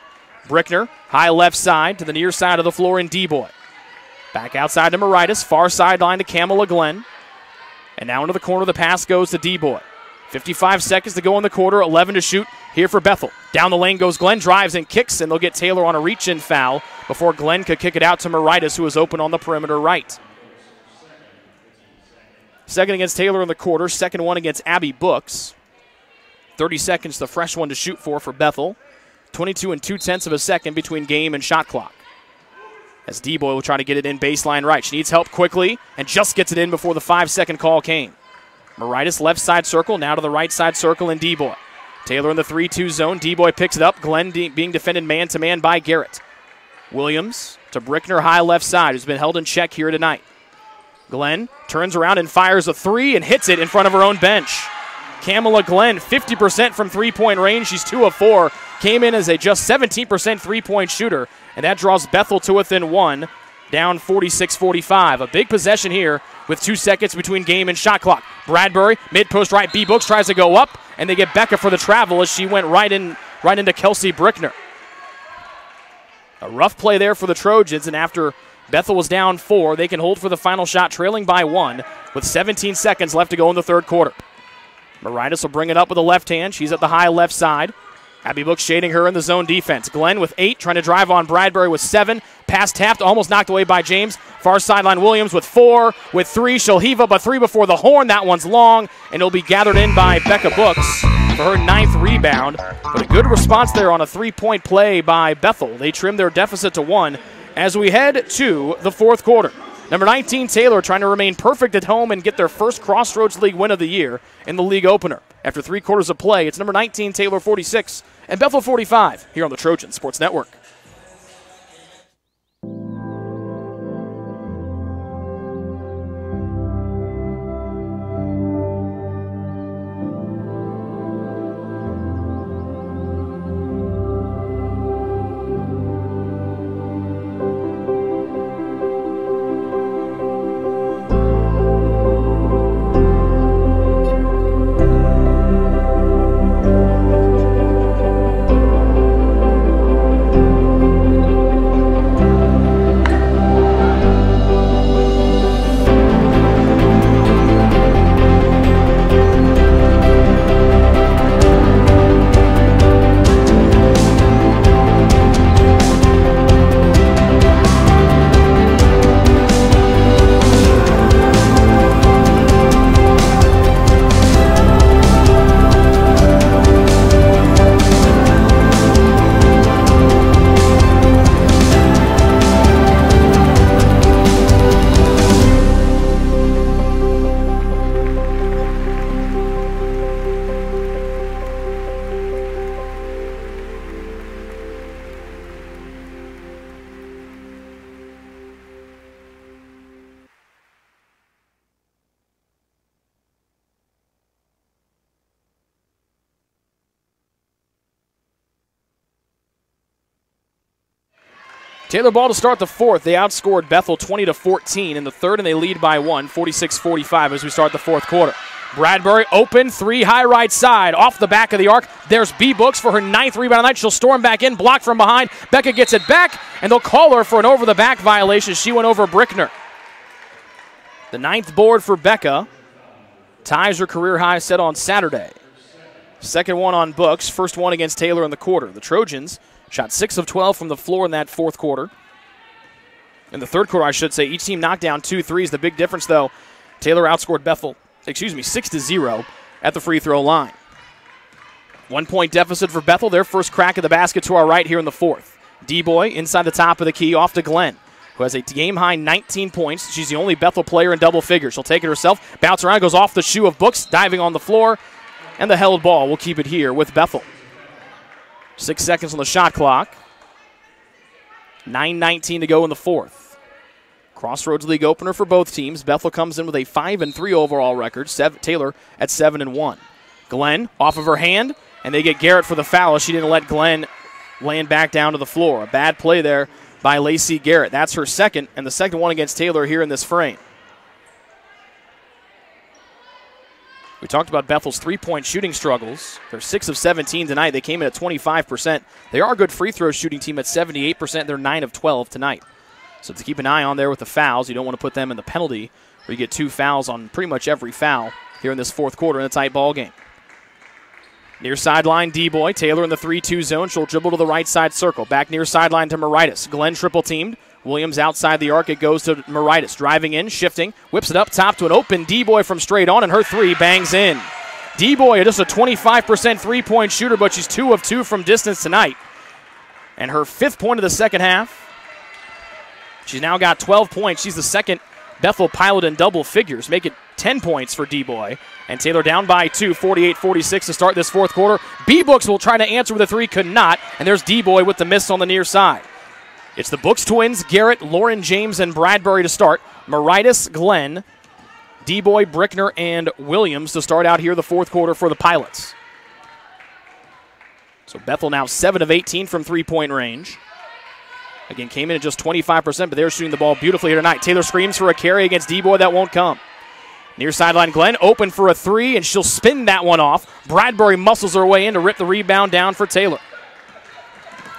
Brickner, high left side to the near side of the floor in D-Boy. Back outside to Moritas, far sideline to Kamala Glenn. And now into the corner, the pass goes to D-Boy. 55 seconds to go in the quarter, 11 to shoot here for Bethel. Down the lane goes Glenn, drives and kicks, and they'll get Taylor on a reach-in foul before Glenn could kick it out to Moritas, who is open on the perimeter right. Second against Taylor in the quarter, second one against Abby Brooks. 30 seconds, the fresh one to shoot for Bethel. 22 2/10 of a second between game and shot clock. As D-Boy will try to get it in baseline right. She needs help quickly and just gets it in before the 5-second call came. Moritas left side circle, now to the right side circle in D-Boy. Taylor in the 3-2 zone. D-Boy picks it up. Glenn being defended man-to-man by Garrett. Williams to Brickner, high left side, who's been held in check here tonight. Glenn turns around and fires a 3 and hits it in front of her own bench. Kamala Glenn, 50% from three-point range. She's 2 of 4. Came in as a just 17% three-point shooter, and that draws Bethel to within 1, down 46-45. A big possession here with 2 seconds between game and shot clock. Bradbury, mid-post right, B. Brooks tries to go up, and they get Becca for the travel as she went right into Kelsey Brickner. A rough play there for the Trojans, and after Bethel was down 4, they can hold for the final shot, trailing by 1 with 17 seconds left to go in the third quarter. Moritas will bring it up with a left hand. She's at the high left side. Abby Brooks shading her in the zone defense. Glenn with 8, trying to drive on Bradbury with 7. Pass tapped, almost knocked away by James. Far sideline Williams with 4. With 3, she'll heave up a 3 before the horn. That one's long, and it'll be gathered in by Becca Brooks for her 9th rebound. But a good response there on a 3-point play by Bethel. They trim their deficit to 1 as we head to the fourth quarter. Number 19, Taylor, trying to remain perfect at home and get their first Crossroads League win of the year in the league opener. After 3 quarters of play, it's number 19, Taylor 46, and Bethel 45 here on the Trojan Sports Network. Taylor ball to start the fourth. They outscored Bethel 20-14 in the third, and they lead by 46-45 as we start the fourth quarter. Bradbury open, three, high right side, off the back of the arc. There's B. Books for her ninth rebound of the night. She'll storm back in, blocked from behind. Becca gets it back, and they'll call her for an over-the-back violation. She went over Brickner. The ninth board for Becca. Ties her career high set on Saturday. Second one on Books, first one against Taylor in the quarter. The Trojans shot 6 of 12 from the floor in that fourth quarter. In the third quarter, I should say, each team knocked down 2 threes. The big difference, though, Taylor outscored Bethel, 6-0 at the free throw line. 1 point deficit for Bethel, their first crack at the basket to our right here in the fourth. D-Boy inside the top of the key, off to Glenn, who has a game-high 19 points. She's the only Bethel player in double figures. She'll take it herself, bounce around, goes off the shoe of Books, diving on the floor, and the held ball will keep it here with Bethel. 6 seconds on the shot clock. 9:19 to go in the fourth. Crossroads League opener for both teams. Bethel comes in with a 5-3 overall record. Taylor at 7-1. Glenn off of her hand, and they get Garrett for the foul. She didn't let Glenn land back down to the floor. A bad play there by Lacey Garrett. That's her second, and the second one against Taylor here in this frame. We talked about Bethel's three-point shooting struggles. They're 6 of 17 tonight. They came in at 25%. They are a good free throw shooting team at 78%. They're 9 of 12 tonight. So to keep an eye on there with the fouls, you don't want to put them in the penalty where you get 2 fouls on pretty much every foul here in this fourth quarter in a tight ball game. Near sideline, D-Boy. Taylor in the 3-2 zone. She'll dribble to the right side circle. Back near sideline to Moritas. Glenn triple-teamed. Williams outside the arc. It goes to Moritas. Driving in, shifting, whips it up top to an open D-Boy from straight on, and her three bangs in. D-Boy, just a 25% three-point shooter, but she's 2 of 2 from distance tonight. And her 5th point of the second half. She's now got 12 points. She's the second Bethel pilot in double figures. Make it 10 points for D-Boy. And Taylor down by 2, 48-46 to start this fourth quarter. B-Books will try to answer with a three, could not. And there's D-Boy with the miss on the near side. It's the Books twins, Garrett, Lauren James, and Bradbury to start. Moritas, Glenn, D-Boy, Brickner, and Williams to start out here the fourth quarter for the Pilots. So Bethel now 7 of 18 from three-point range. Again, came in at just 25%, but they're shooting the ball beautifully here tonight. Taylor screams for a carry against D-Boy. That won't come. Near sideline, Glenn open for a three, and she'll spin that one off. Bradbury muscles her way in to rip the rebound down for Taylor.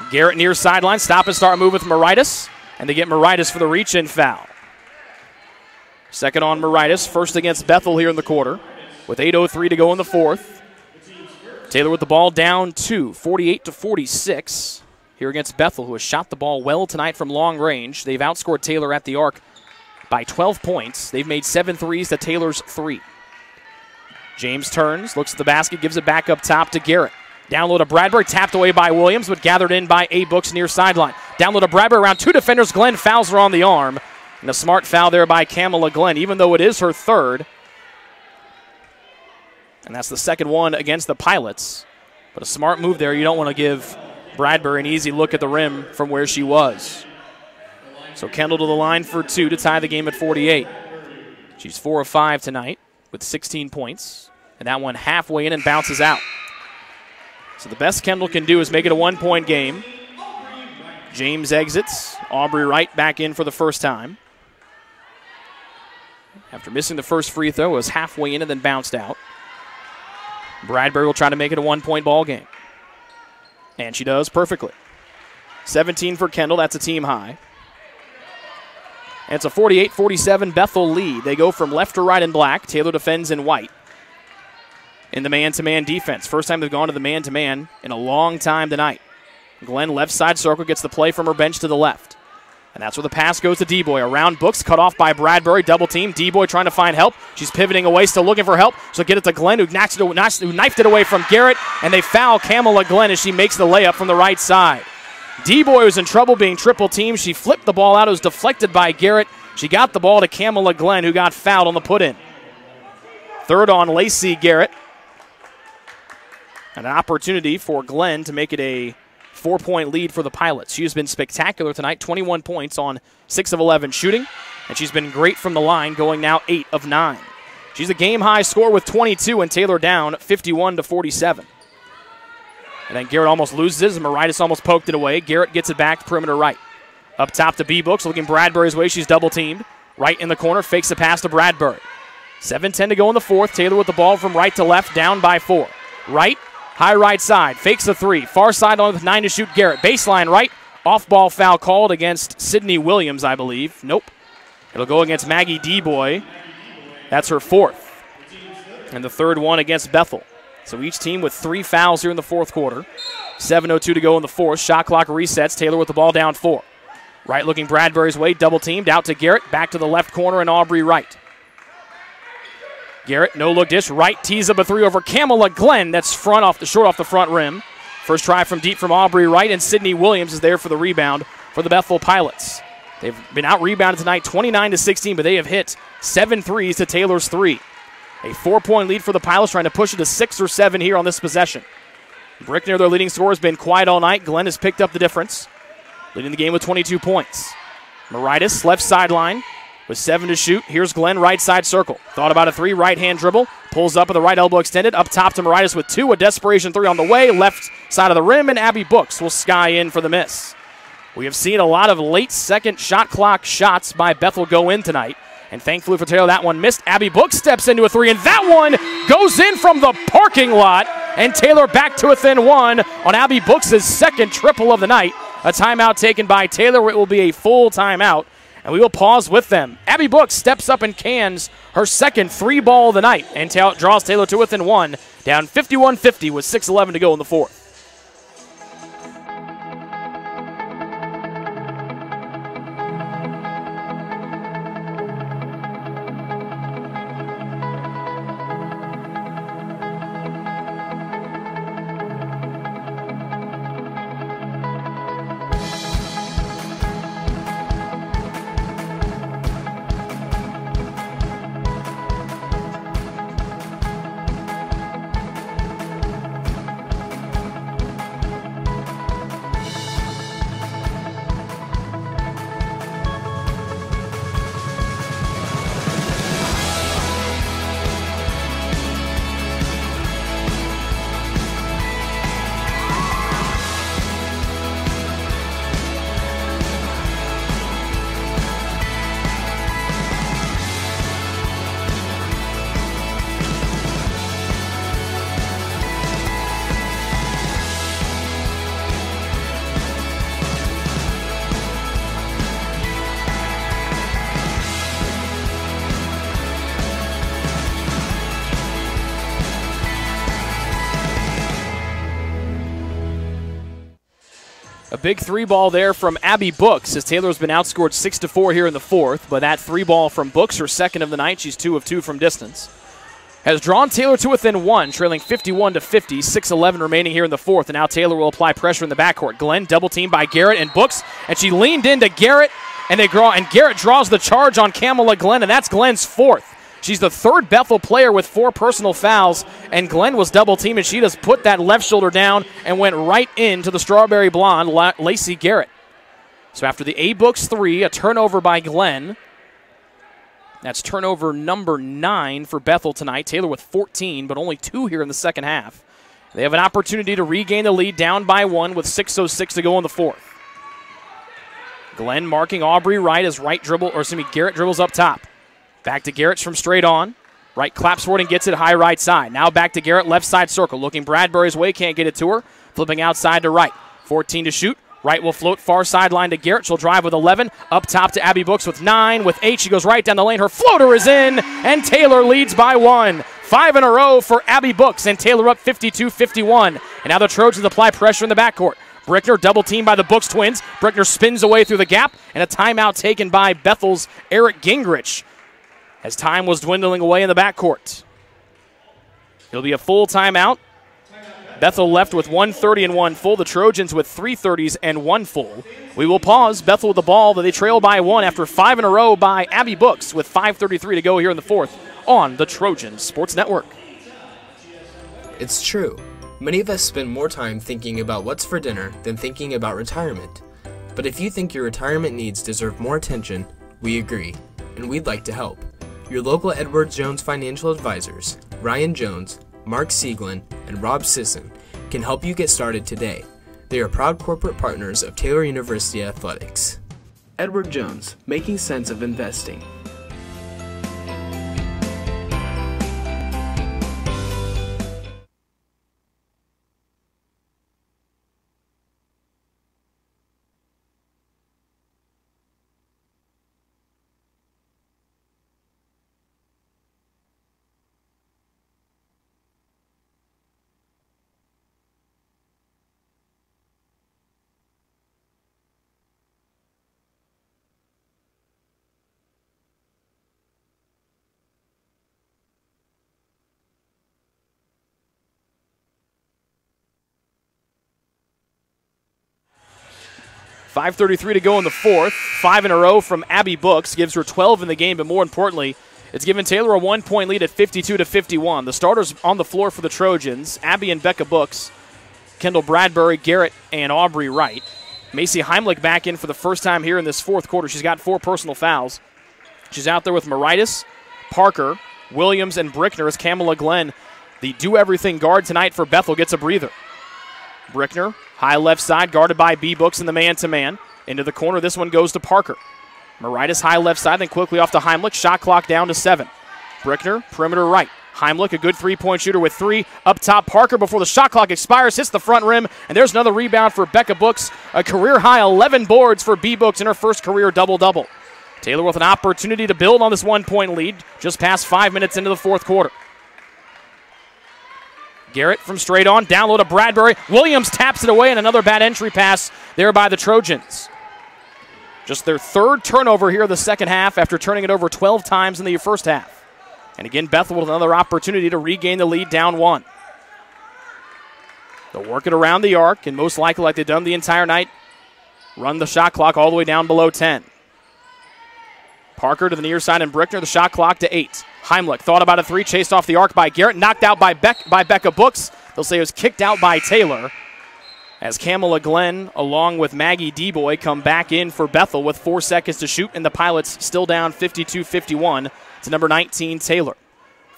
Garrett near sideline, stop and start move with Moritas, and they get Moritas for the reach-in foul. Second on Moritas, first against Bethel here in the quarter, with 8:03 to go in the fourth. Taylor with the ball down 2, 48-46 here against Bethel, who has shot the ball well tonight from long range. They've outscored Taylor at the arc by 12 points. They've made 7 threes to Taylor's 3. James turns, looks at the basket, gives it back up top to Garrett. Down low to Bradbury, tapped away by Williams, but gathered in by A. Books near sideline. Down low to Bradbury, around 2 defenders. Glenn fouls her on the arm. And a smart foul there by Kamala Glenn, even though it is her 3rd. And that's the second one against the Pilots. But a smart move there. You don't want to give Bradbury an easy look at the rim from where she was. So Kendall to the line for 2 to tie the game at 48. She's 4 of 5 tonight with 16 points. And that one halfway in and bounces out. So the best Kendall can do is make it a 1-point game. James exits. Aubrey Wright back in for the first time. After missing the first free throw, it was halfway in and then bounced out. Bradbury will try to make it a 1-point ball game. And she does perfectly. 17 for Kendall. That's a team high. And it's a 48-47 Bethel lead. They go from left to right in black. Taylor defends in white. In the man-to-man defense. First time they've gone to the man-to-man in a long time tonight. Glenn left side circle gets the play from her bench to the left. And that's where the pass goes to D-Boy. Around Books, cut off by Bradbury. Double team. D-Boy trying to find help. She's pivoting away, still looking for help. So get it to Glenn, who knifed it away from Garrett. And they foul Kamala Glenn as she makes the layup from the right side. D-Boy was in trouble being triple teamed. She flipped the ball out. It was deflected by Garrett. She got the ball to Kamala Glenn, who got fouled on the put-in. Third on Lacey Garrett. And an opportunity for Glenn to make it a 4-point lead for the Pilots. She has been spectacular tonight, 21 points on 6 of 11 shooting, and she's been great from the line, going now 8 of 9. She's a game-high score with 22, and Taylor down 51-47. And then Garrett almost loses it, and Moritas almost poked it away. Garrett gets it back to perimeter right. Up top to B-Books, looking Bradbury's way. She's double-teamed. Right in the corner, fakes the pass to Bradbury. 7:10 to go in the fourth. Taylor with the ball from right to left, down by 4. Right, high right side, fakes the 3. Far sideline with 9 to shoot, Garrett. Baseline right, off-ball foul called against Sydney Williams, I believe. Nope. It'll go against Maggie DeBoy. That's her 4th. And the 3rd one against Bethel. So each team with 3 fouls here in the fourth quarter. 7:02 to go in the fourth. Shot clock resets. Taylor with the ball down 4. Right looking Bradbury's way, double teamed, out to Garrett, back to the left corner and Aubrey Wright. Garrett, no look dish, Wright tees up a 3 over Kamala Glenn. That's short off the front rim. First try from deep from Aubrey Wright, and Sydney Williams is there for the rebound for the Bethel Pilots. They've been out-rebounded tonight 29-16, but they have hit 7 threes to Taylor's 3. A 4-point lead for the Pilots, trying to push it to 6 or 7 here on this possession. Brickner, their leading scorer, has been quiet all night. Glenn has picked up the difference, leading the game with 22 points. Moritas, left sideline, with 7 to shoot. Here's Glenn, right side circle. Thought about a 3, right-hand dribble. Pulls up with the right elbow extended. Up top to Moritas with 2. A desperation 3 on the way. Left side of the rim, and Abby Books will sky in for the miss. We have seen a lot of late second shot clock shots by Bethel go in tonight. And thankfully for Taylor, that one missed. Abby Books steps into a 3, and that one goes in from the parking lot. And Taylor back to within 1 on Abby Books' 2nd triple of the night. A timeout taken by Taylor. It will be a full timeout, and we will pause with them. Abby Books steps up and cans her 2nd 3-ball of the night and draws Taylor to within 1, down 51-50 with 6:11 to go in the fourth. A big 3-ball there from Abby Books, as Taylor's been outscored 6-4 here in the fourth, but that 3-ball from Books, her 2nd of the night, she's 2 of 2 from distance, has drawn Taylor to within 1, trailing 51-50, 6:11 remaining here in the fourth, and now Taylor will apply pressure in the backcourt. Glenn double teamed by Garrett and Books, and she leaned into Garrett, and Garrett draws the charge on Kamala Glenn, and that's Glenn's 4th. She's the 3rd Bethel player with 4 personal fouls, and Glenn was double-teamed, and she just put that left shoulder down and went right into the Strawberry Blonde, Lacey Garrett. So after the A-Books 3, a turnover by Glenn. That's turnover number 9 for Bethel tonight. Taylor with 14, but only 2 here in the second half. They have an opportunity to regain the lead, down by 1 with 6:06 to go in the fourth. Glenn marking Aubrey Wright as Garrett dribbles up top. Back to Garrett from straight on. Wright claps for it and gets it high right side. Now back to Garrett, left side circle. Looking Bradbury's way, can't get it to her. Flipping outside to Wright. 14 to shoot. Wright will float far sideline to Garrett. She'll drive with 11. Up top to Abby Books with 9. With 8, she goes right down the lane. Her floater is in, and Taylor leads by 1. 5 in a row for Abby Books, and Taylor up 52-51. And now the Trojans apply pressure in the backcourt. Brickner double teamed by the Books twins. Brickner spins away through the gap, and a timeout taken by Bethel's Eric Gingrich as time was dwindling away in the backcourt. It'll be a full timeout. Bethel left with 1:30 and 1 full. The Trojans with 3:30s and 1 full. We will pause. Bethel with the ball, but they trail by 1 after 5 in a row by Abby Books with 5:33 to go here in the fourth on the Trojan Sports Network. It's true. Many of us spend more time thinking about what's for dinner than thinking about retirement. But if you think your retirement needs deserve more attention, we agree, and we'd like to help. Your local Edward Jones financial advisors, Ryan Jones, Mark Sieglin, and Rob Sisson, can help you get started today. They are proud corporate partners of Taylor University Athletics. Edward Jones, Making Sense of Investing. .5:33 to go in the fourth. 5 in a row from Abby Books gives her 12 in the game, but more importantly, it's given Taylor a 1-point lead at 52-51. The starters on the floor for the Trojans: Abby and Becca Books, Kendall Bradbury, Garrett, and Aubrey Wright. Macy Heimlich back in for the first time here in this fourth quarter. She's got 4 personal fouls. She's out there with Moritas, Parker, Williams, and Brickner as Kamala Glenn, the do-everything guard tonight for Bethel, gets a breather. Brickner, high left side, guarded by B. Books in the man-to-man. Into the corner, this one goes to Parker. Moritas, high left side, then quickly off to Heimlich. Shot clock down to 7. Brickner, perimeter right. Heimlich, a good three-point shooter with 3. Up top, Parker, before the shot clock expires, hits the front rim, and there's another rebound for Becca Books. A career-high 11 boards for B. Books in her first career double-double. Taylor with an opportunity to build on this 1-point lead just past 5 minutes into the fourth quarter. Garrett from straight on, down low to Bradbury. Williams taps it away, and another bad entry pass there by the Trojans. Just their 3rd turnover here in the second half after turning it over 12 times in the first half. And again, Bethel with another opportunity to regain the lead down 1. They'll work it around the arc, and most likely, like they've done the entire night, run the shot clock all the way down below 10. Parker to the near side and Brickner, the shot clock to 8. Heimlich thought about a 3, chased off the arc by Garrett, knocked out by Becca Books. They'll say it was kicked out by Taylor. As Kamala Glenn, along with Maggie D-Boy, come back in for Bethel with 4 seconds to shoot, and the Pilots still down 52-51 to number 19, Taylor.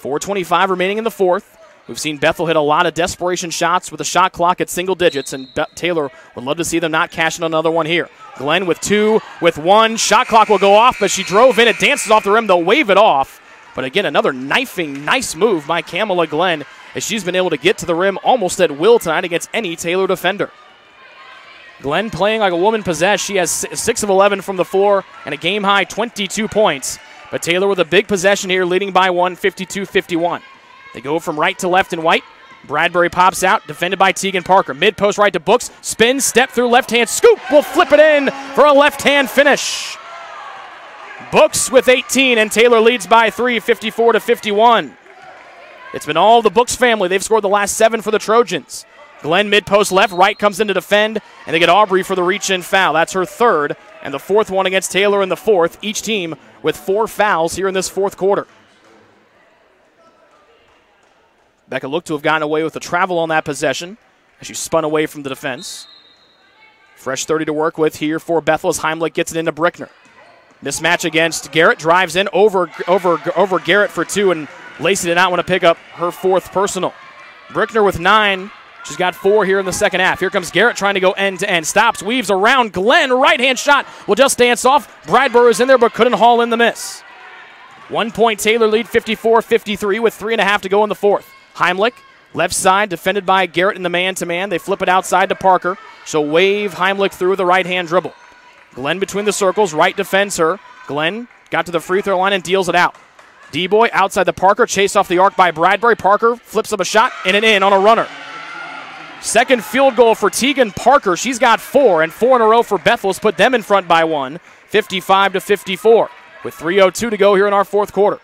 4:25 remaining in the fourth. We've seen Bethel hit a lot of desperation shots with a shot clock at single digits, and Taylor would love to see them not cash in another one here. Glenn with 2, with 1. Shot clock will go off, but she drove in. It dances off the rim. They'll wave it off. But again, another knifing, nice move by Kamala Glenn, as she's been able to get to the rim almost at will tonight against any Taylor defender. Glenn playing like a woman possessed. She has 6 of 11 from the floor and a game-high 22 points. But Taylor with a big possession here, leading by 1, 52-51. They go from right to left in white. Bradbury pops out, defended by Tegan Parker. Mid-post right to Books. Spin, step through left-hand scoop. Will flip it in for a left-hand finish. Books with 18, and Taylor leads by 3, 54-51. It's been all the Books family. They've scored the last 7 for the Trojans. Glenn mid-post left, right comes in to defend, and they get Aubrey for the reach-in foul. That's her 3rd, and the 4th one against Taylor in the 4th. Each team with 4 fouls here in this fourth quarter. Becca looked to have gotten away with a travel on that possession as she spun away from the defense. Fresh 30 to work with here for Bethel as Heimlich gets it into Brickner. Mismatch against Garrett, drives in over Garrett for 2, and Lacey did not want to pick up her 4th personal. Brickner with 9. She's got 4 here in the second half. Here comes Garrett trying to go end-to-end. Stops, weaves around Glenn. Right-hand shot will just dance off. Bradbury is in there but couldn't haul in the miss. 1-point Taylor lead, 54-53 with 3.5 to go in the fourth. Heimlich, left side, defended by Garrett in the man-to-man. They flip it outside to Parker. She'll wave Heimlich through the right-hand dribble. Glenn between the circles, right defends her. Glenn got to the free throw line and deals it out. D-Boy outside the Parker, chased off the arc by Bradbury. Parker flips up a shot and an in on a runner. Second field goal for Tegan Parker. She's got 4, and 4 in a row for Bethel has put them in front by 1, 55-54, with 3:02 to go here in our fourth quarter.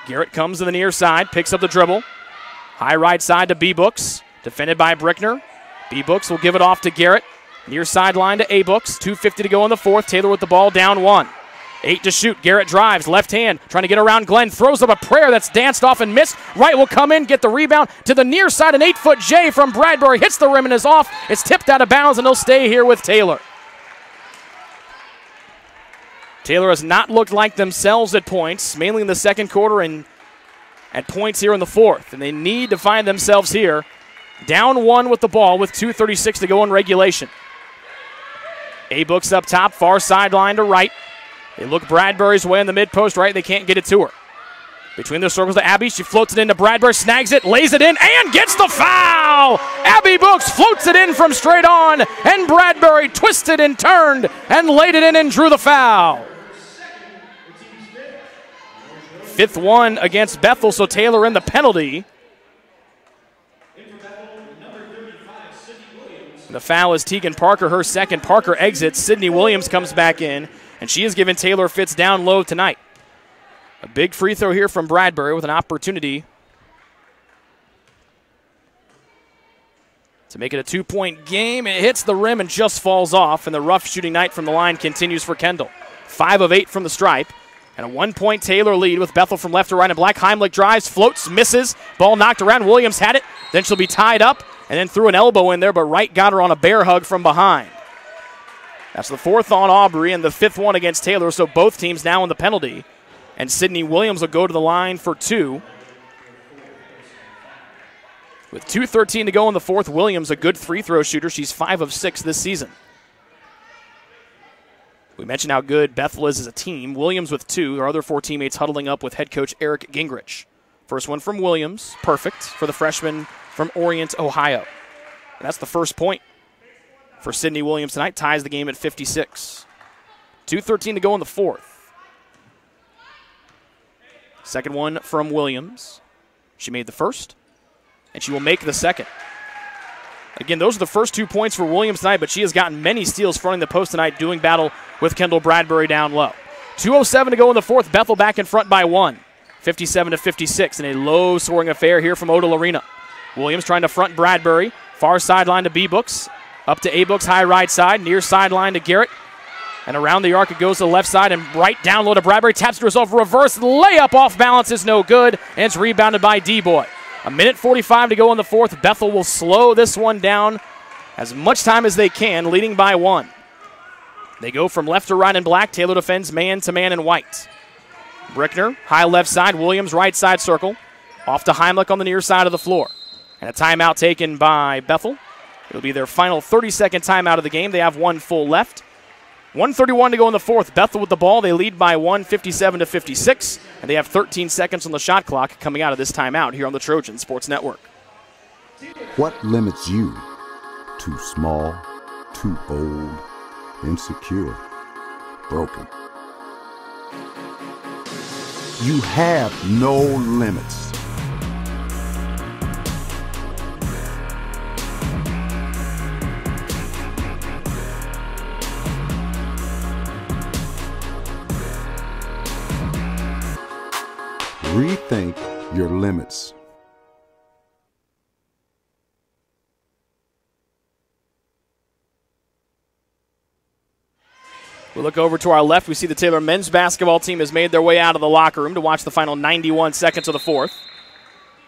Garrett comes to the near side, picks up the dribble. High right side to B-Books, defended by Brickner. B-Books will give it off to Garrett. Near sideline to A-Books, 2:50 to go in the fourth. Taylor with the ball, down 1. 8 to shoot. Garrett drives, left hand, trying to get around Glenn. Throws up a prayer that's danced off and missed. Wright will come in, get the rebound to the near side. An 8-foot J from Bradbury hits the rim and is off. It's tipped out of bounds, and they'll stay here with Taylor. Taylor has not looked like themselves at points, mainly in the second quarter and at points here in the fourth. And they need to find themselves here. Down 1 with the ball with 2:36 to go in regulation. A-Books up top, far sideline to right. They look Bradbury's way in the mid-post right. They can't get it to her. Between the circles to Abby. She floats it into Bradbury, snags it, lays it in, and gets the foul! Abby Books floats it in from straight on, and Bradbury twisted and turned and laid it in and drew the foul. 5th one against Bethel, so Taylor in the penalty. The foul is Tegan Parker, her second. Parker exits. Sydney Williams comes back in, and she has given Taylor fits down low tonight. A big free throw here from Bradbury with an opportunity to make it a 2-point game. It hits the rim and just falls off, and the rough shooting night from the line continues for Kendall. 5 of 8 from the stripe, and a 1-point Taylor lead with Bethel from left to right and black. Heimlich drives, floats, misses. Ball knocked around. Williams had it. Then she'll be tied up and then threw an elbow in there, but Wright got her on a bear hug from behind. That's the 4th on Aubrey and the 5th one against Taylor, so both teams now in the penalty. And Sydney Williams will go to the line for 2. With 2:13 to go in the 4th, Williams, a good free throw shooter. She's 5 of 6 this season. We mentioned how good Bethel is as a team. Williams with 2. Our other 4 teammates huddling up with head coach Eric Gingrich. First one from Williams, perfect for the freshman from Orient, Ohio. And that's the first point for Sydney Williams tonight. Ties the game at 56. 2:13 to go in the 4th. Second one from Williams. She made the first, and she will make the second. Again, those are the first 2 points for Williams tonight, but she has gotten many steals fronting the post tonight, doing battle with Kendall Bradbury down low. 2:07 to go in the 4th. Bethel back in front by 1. 57-56 in a low-scoring affair here from Odell Arena. Williams trying to front Bradbury. Far sideline to B-Books. Up to A-Books, high right side. Near sideline to Garrett. And around the arc it goes to the left side and right down low to Bradbury. Taps to herself, reverse layup off balance is no good. And it's rebounded by D-Boy. 1:45 to go in the 4th. Bethel will slow this one down as much time as they can, leading by 1. They go from left to right in black. Taylor defends man to man in white. Brickner, high left side. Williams, right side circle. Off to Heimlich on the near side of the floor. And a timeout taken by Bethel. It'll be their final 30-second timeout of the game. They have 1 full left. 1:31 to go in the 4th. Bethel with the ball. They lead by 1, 57-56. And they have 13 seconds on the shot clock coming out of this timeout here on the Trojan Sports Network. What limits you? Too small, too old, insecure, broken. You have no limits. Rethink your limits. We look over to our left. We see the Taylor men's basketball team has made their way out of the locker room to watch the final 91 seconds of the 4th.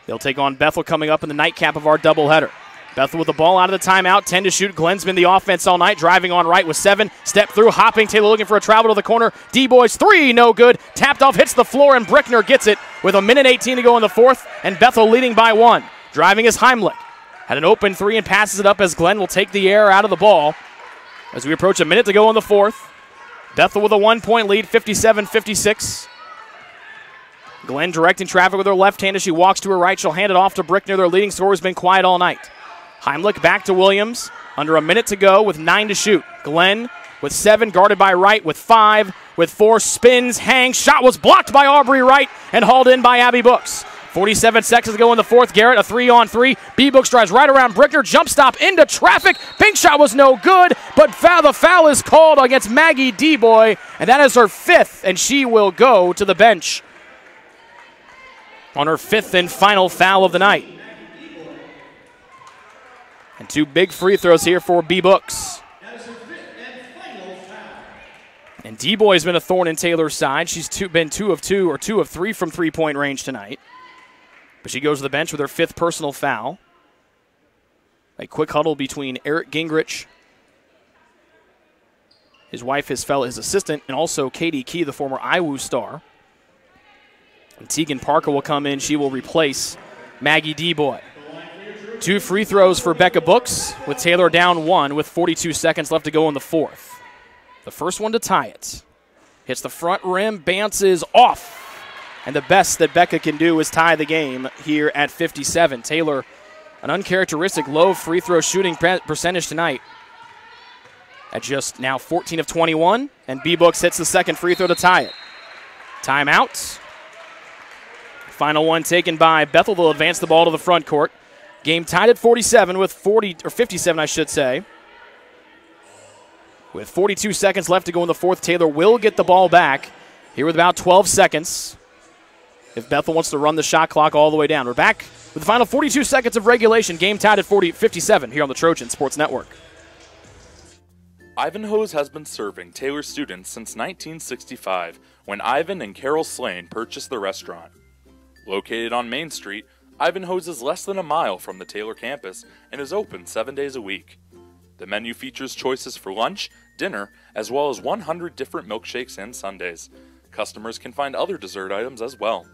They'll take on Bethel coming up in the nightcap of our doubleheader. Bethel with the ball out of the timeout, 10 to shoot. Glenn's been the offense all night, driving on right with 7. Step through, hopping. Taylor looking for a travel to the corner. D-Boys 3, no good. Tapped off, hits the floor, and Brickner gets it with 1:18 to go in the 4th, and Bethel leading by 1. Driving is Heimlich. Had an open 3 and passes it up as Glenn will take the air out of the ball. As we approach a minute to go in the 4th, Bethel with a 1-point lead, 57-56. Glenn directing traffic with her left hand as she walks to her right. She'll hand it off to Brickner. Their leading scorer has been quiet all night. Heimlich back to Williams. Under a minute to go with 9 to shoot. Glenn with 7, guarded by Wright with 5, with 4, spins, hangs. Shot was blocked by Aubrey Wright and hauled in by Abby Books. 47 seconds to go in the 4th. Garrett, a 3-on-3. B-Books drives right around Brickner. Jump stop into traffic. Pink shot was no good, but the foul is called against Maggie D-Boy, and that is her 5th, and she will go to the bench on her 5th and final foul of the night. And 2 big free throws here for B-Books. And D-Boy has been a thorn in Taylor's side. She's been 2 of 2 or 2 of 3 from three-point range tonight. But she goes to the bench with her 5th personal foul. A quick huddle between Eric Gingrich, his wife, his assistant, and also Katie Key, the former IWU star. And Tegan Parker will come in. She will replace Maggie D-Boy. 2 free throws for Becca Books with Taylor down 1 with 42 seconds left to go in the 4th. The first one to tie it. Hits the front rim, bounces off. And the best that Becca can do is tie the game here at 57. Taylor, an uncharacteristic low free throw shooting percentage tonight at just now 14 of 21. And B-Books hits the second free throw to tie it. Timeout. Final one taken by Bethel. They'll advance the ball to the front court. Game tied at 47 with 57, I should say. With 42 seconds left to go in the fourth, Taylor will get the ball back here with about 12 seconds if Bethel wants to run the shot clock all the way down. We're back with the final 42 seconds of regulation. Game tied at 57 here on the Trojan Sports Network. Ivanhoe's has been serving Taylor students since 1965 when Ivan and Carol Slane purchased the restaurant. Located on Main Street, Ivanhoe's is less than a mile from the Taylor campus and is open 7 days a week. The menu features choices for lunch, dinner, as well as 100 different milkshakes and sundaes. Customers can find other dessert items as well.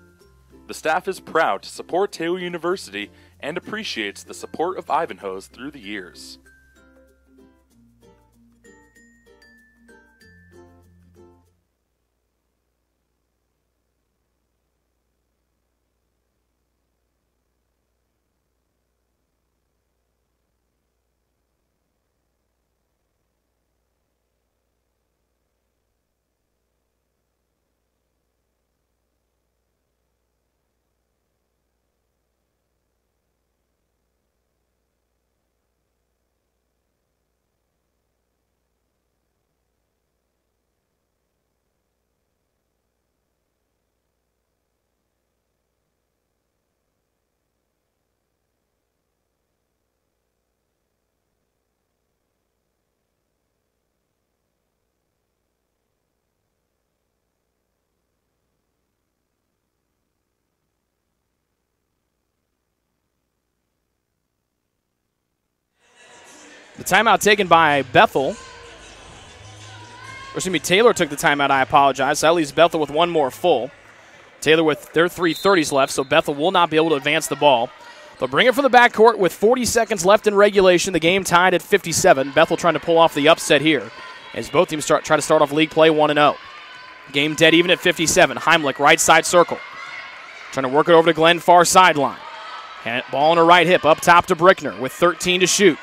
The staff is proud to support Taylor University and appreciates the support of Ivanhoe's through the years. The timeout taken by Bethel. Taylor took the timeout, I apologize. So that leaves Bethel with one more full. Taylor with their 3:30s left, so Bethel will not be able to advance the ball. They'll bring it from the backcourt with 40 seconds left in regulation. The game tied at 57. Bethel trying to pull off the upset here as both teams try to start off league play 1-0. Game dead even at 57. Heimlich, right side circle. Trying to work it over to Glenn, far sideline. Ball on her right hip, up top to Brickner with 13 to shoot.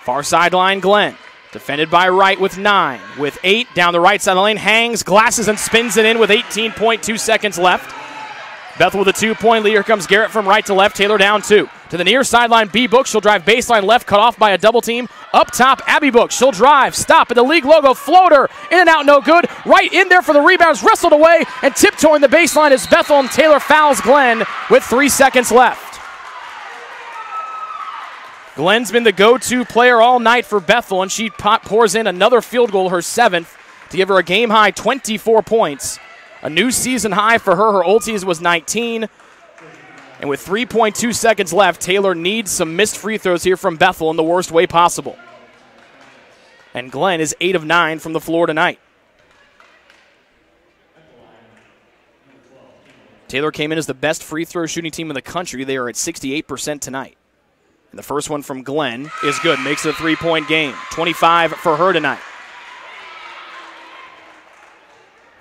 Far sideline, Glenn. Defended by Wright with 9. With 8, down the right side of the lane, hangs, glasses, and spins it in with 18.2 seconds left. Bethel with a 2-point lead. Here comes Garrett from right to left. Taylor down 2. To the near sideline, B. Books. She'll drive baseline left, cut off by a double team. Up top, Abby Books. She'll drive, stop at the league logo, floater. In and out, no good. Right in there for the rebounds, wrestled away, and tiptoeing the baseline is Bethel, and Taylor fouls Glenn with 3 seconds left. Glenn's been the go-to player all night for Bethel, and she pours in another field goal, her 7th, to give her a game-high 24 points. A new season high for her. Her ulties was 19. And with 3.2 seconds left, Taylor needs some missed free throws here from Bethel in the worst way possible. And Glenn is 8 of 9 from the floor tonight. Taylor came in as the best free throw shooting team in the country. They are at 68% tonight. And the first one from Glenn is good. Makes it a 3-point game. 25 for her tonight.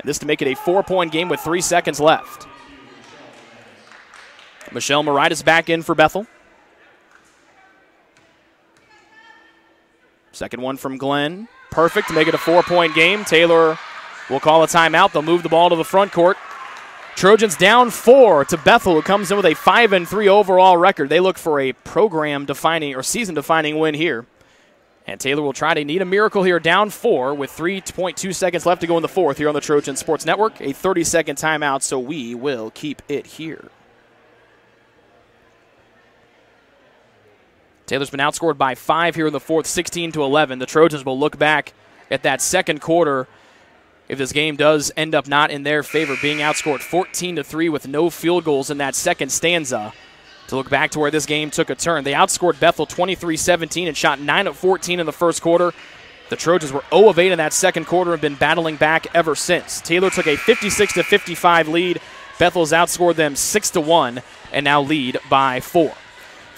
And this to make it a 4-point game with 3 seconds left. Michelle Moritas back in for Bethel. Second one from Glenn. Perfect to make it a 4-point game. Taylor will call a timeout. They'll move the ball to the front court. Trojans down 4 to Bethel, who comes in with a 5-3 overall record. They look for a program-defining or season-defining win here. And Taylor will try to need a miracle here, down 4 with 3.2 seconds left to go in the fourth here on the Trojan Sports Network. A 30-second timeout, so we will keep it here. Taylor's been outscored by 5 here in the fourth, 16-11. The Trojans will look back at that second quarter if this game does end up not in their favor, being outscored 14-3 with no field goals in that second stanza, to look back to where this game took a turn. They outscored Bethel 23-17 and shot 9 of 14 in the first quarter. The Trojans were 0 of 8 in that second quarter and been battling back ever since. Taylor took a 56-55 lead. Bethel's outscored them 6-1 and now lead by 4.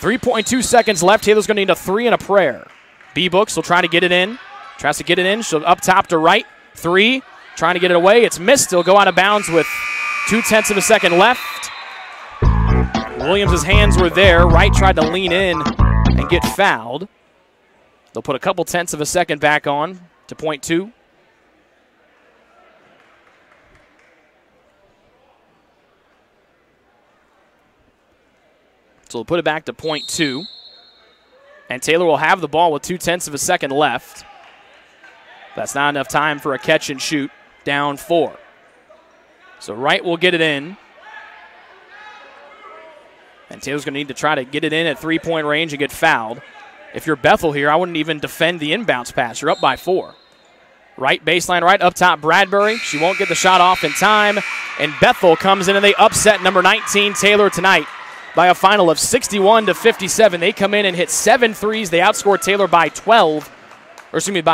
3.2 seconds left. Taylor's going to need a 3 and a prayer. B. Books will try to get it in. Tries to get it in. She'll up top to right. Three, trying to get it away. It's missed. He'll go out of bounds with 0.2 of a second left. Williams' hands were there. Wright tried to lean in and get fouled. They'll put a couple tenths of a second back on to 0.2. So we'll put it back to 0.2. And Taylor will have the ball with 0.2 of a second left. That's not enough time for a catch and shoot. Down 4. So Wright will get it in. And Taylor's going to need to try to get it in at 3-point range and get fouled. If you're Bethel here, I wouldn't even defend the inbounds pass. You're up by 4. Right baseline right, up top Bradbury. She won't get the shot off in time. And Bethel comes in and they upset number 19 Taylor tonight by a final of 61-57. They come in and hit 7 threes. They outscored Taylor by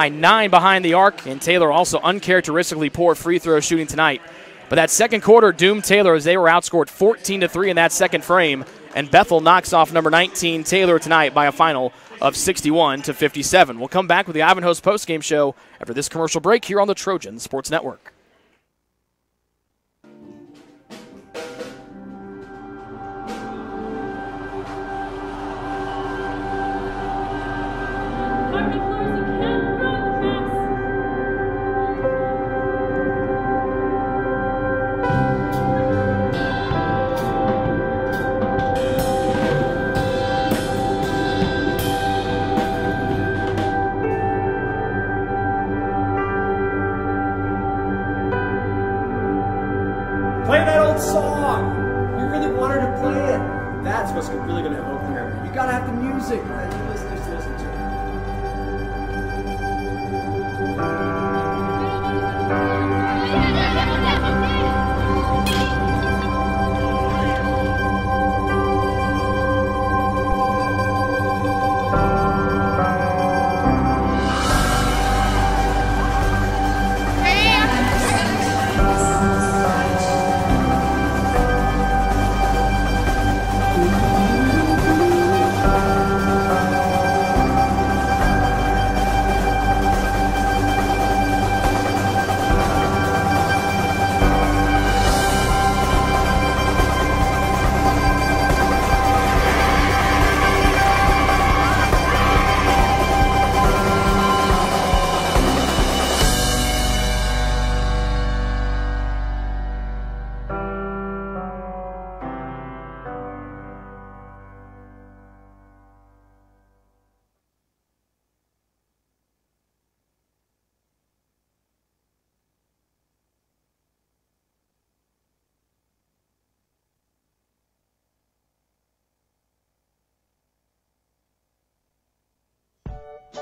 9 behind the arc. And Taylor also uncharacteristically poor free throw shooting tonight. But that second quarter doomed Taylor as they were outscored 14-3 in that second frame. And Bethel knocks off number 19 Taylor tonight by a final of 61-57. We'll come back with the Ivanhoe's postgame show after this commercial break here on the Trojan Sports Network. Play that old song. You really want her to play it. That's what's really going to open her. You got to have the music that you listeners listen to.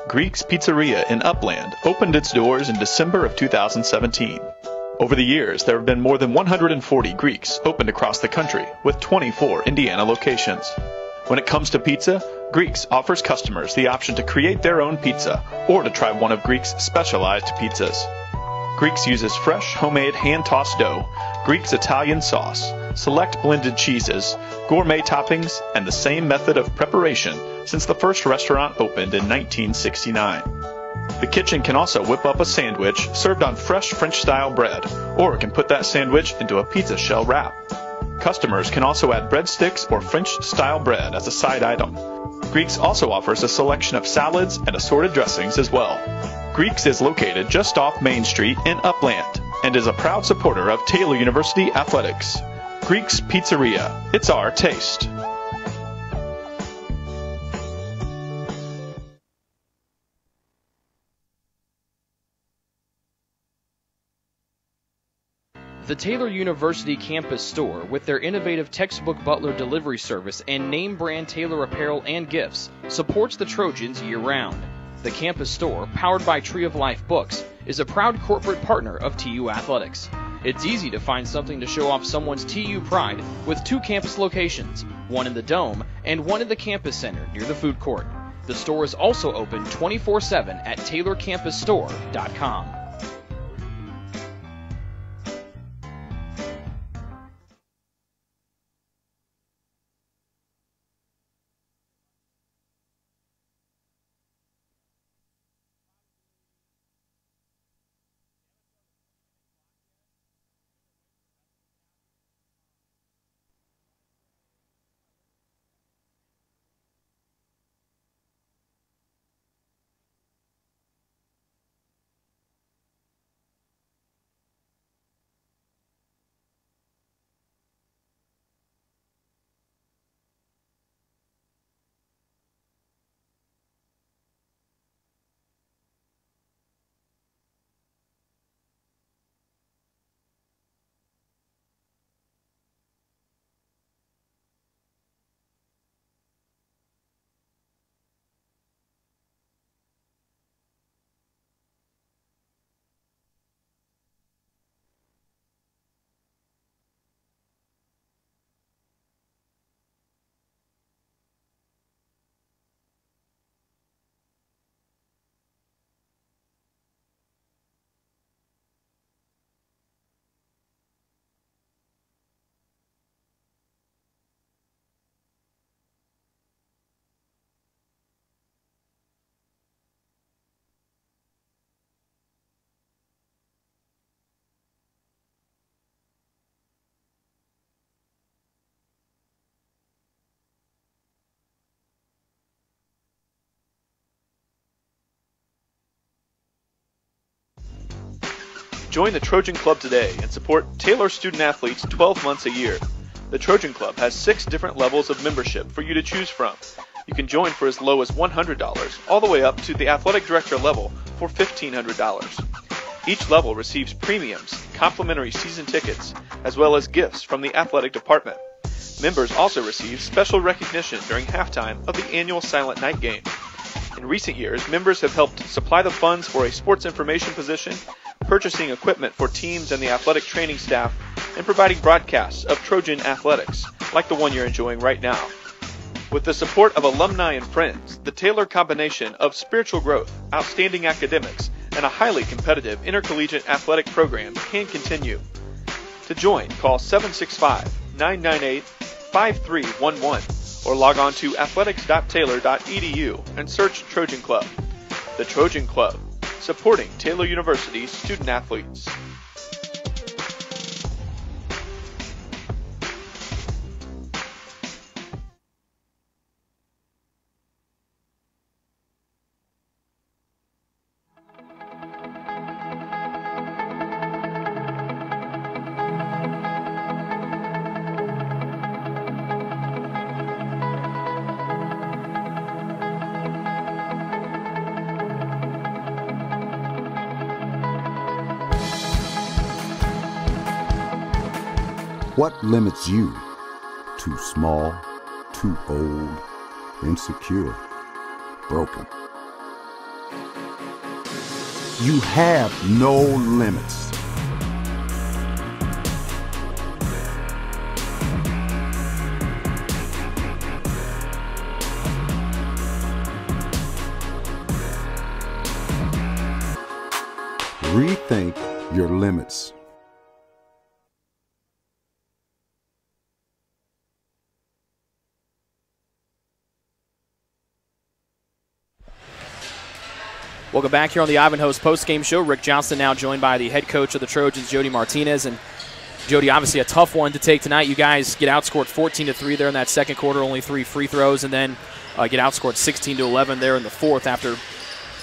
Greek's Pizzeria in Upland opened its doors in December of 2017. Over the years, there have been more than 140 Greeks opened across the country, with 24 Indiana locations. When it comes to pizza, Greeks offers customers the option to create their own pizza or to try one of Greek's specialized pizzas. Greeks uses fresh, homemade, hand-tossed dough, Greek's Italian sauce, select blended cheeses, gourmet toppings, and the same method of preparation since the first restaurant opened in 1969. The kitchen can also whip up a sandwich served on fresh French-style bread, or it can put that sandwich into a pizza shell wrap. Customers can also add breadsticks or French-style bread as a side item. Greeks also offers a selection of salads and assorted dressings as well. Greeks is located just off Main Street in Upland and is a proud supporter of Taylor University Athletics. Greek's Pizzeria. It's our taste. The Taylor University campus store, with their innovative textbook butler delivery service and name brand Taylor apparel and gifts, supports the Trojans year-round. The campus store, powered by Tree of Life Books, is a proud corporate partner of TU Athletics. It's easy to find something to show off someone's TU pride with 2 campus locations, one in the Dome and one in the campus center near the food court. The store is also open 24/7 at taylorcampusstore.com. Join the Trojan Club today and support Taylor student athletes 12 months a year. The Trojan Club has 6 different levels of membership for you to choose from. You can join for as low as $100 all the way up to the athletic director level for $1,500. Each level receives premiums, complimentary season tickets, as well as gifts from the athletic department. Members also receive special recognition during halftime of the annual Silent Night game. In recent years, members have helped supply the funds for a sports information position, purchasing equipment for teams and the athletic training staff, and providing broadcasts of Trojan athletics, like the one you're enjoying right now. With the support of alumni and friends, the Taylor combination of spiritual growth, outstanding academics, and a highly competitive intercollegiate athletic program can continue. To join, call 765-998-5311 or log on to athletics.taylor.edu and search Trojan Club. The Trojan Club, supporting Taylor University's student athletes. What limits you? Too small, too old, insecure, broken. You have no limits. Rethink your limits. Welcome back here on the Ivanhoe's postgame show. Rick Johnston now joined by the head coach of the Trojans, Jody Martinez. And Jody, obviously a tough one to take tonight. You guys get outscored 14-3 there in that second quarter, only 3 free throws, and then get outscored 16-11 there in the fourth after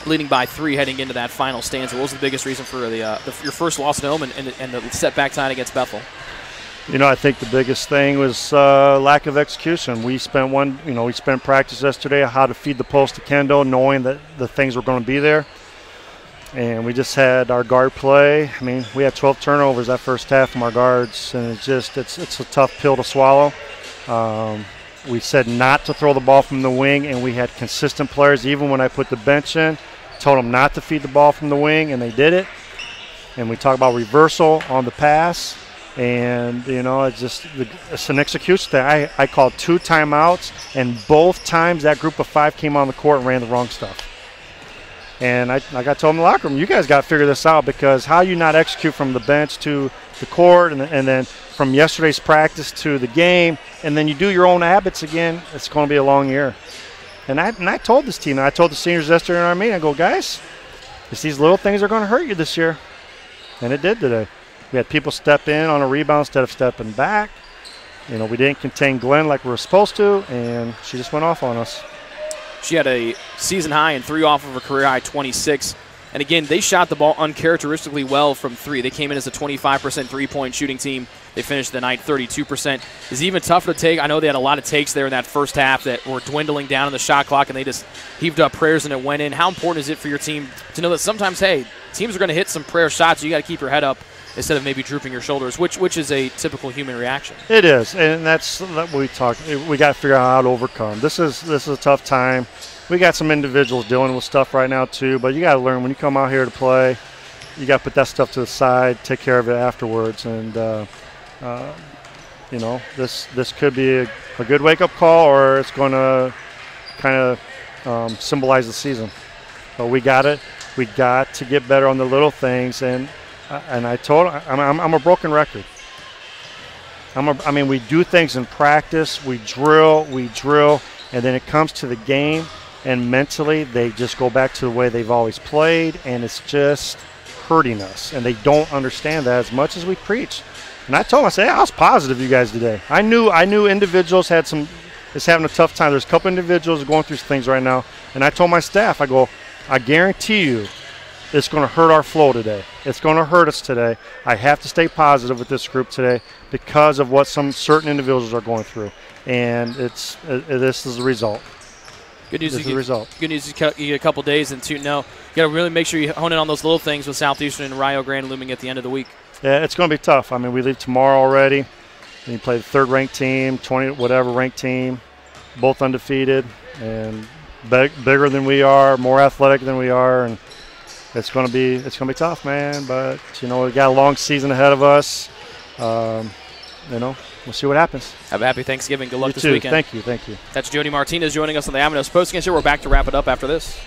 leading by 3 heading into that final stanza. What was the biggest reason for your first loss at home and the setback tonight against Bethel? You know, I think the biggest thing was lack of execution. We spent practice yesterday how to feed the post to Kendo, knowing that the things were going to be there. And we just had our guard play. I mean, we had 12 turnovers that first half from our guards, and it's a tough pill to swallow. We said not to throw the ball from the wing, and we had consistent players. Even when I put the bench in, told them not to feed the ball from the wing, and they did it. And we talk about reversal on the pass. And, you know, it's an execution thing. I called 2 timeouts, and both times that group of 5 came on the court and ran the wrong stuff. And I got told in the locker room, you guys got to figure this out, because how you not execute from the bench to the court and then from yesterday's practice to the game, and then you do your own habits again, it's going to be a long year. And I told this team, and I told the seniors yesterday in our meeting, I go, guys, it's these little things that are going to hurt you this year. And it did today. We had people step in on a rebound instead of stepping back. You know, we didn't contain Glenn like we were supposed to, and she just went off on us. She had a season high and 3 off of her career high 26. And again, they shot the ball uncharacteristically well from 3. They came in as a 25% three-point shooting team. They finished the night 32%. It's even tougher to take. I know they had a lot of takes there in that first half that were dwindling down in the shot clock, and they just heaved up prayers and it went in. How important is it for your team to know that sometimes, hey, teams are going to hit some prayer shots, so you got to keep your head up instead of maybe drooping your shoulders, which is a typical human reaction. It is, and that's what we talk. We got to figure out how to overcome. This is a tough time. We got some individuals dealing with stuff right now too, but you got to learn when you come out here to play, you got to put that stuff to the side, take care of it afterwards, and you know, this could be a good wake-up call, or it's going to kind of symbolize the season. But we got to get better on the little things, and I told I'm a broken record. I mean, we do things in practice, we drill, and then it comes to the game, and mentally they just go back to the way they've always played, and it's just hurting us. And they don't understand that as much as we preach. And I told them, I said, hey, I was positive you guys today. I knew individuals is having a tough time. There's a couple individuals going through things right now, and I told my staff, I go, I guarantee you, it's going to hurt our flow today. It's going to hurt us today. I have to stay positive with this group today because of what some certain individuals are going through, and this is the result. Good news. This is the result. Good news. You get a couple days and 2-0. You got to really make sure you hone in on those little things with Southeastern and Rio Grande looming at the end of the week. Yeah, it's going to be tough. I mean, we leave tomorrow already. And you play the third-ranked team, 20 whatever ranked team, both undefeated and bigger than we are, more athletic than we are, and it's going to be tough, man. But we got a long season ahead of us. We'll see what happens. Have a happy Thanksgiving. Good luck You this too. weekend. Thank you. That's Jody Martinez joining us on the Amanos Postgame Show. We're back to wrap it up after this.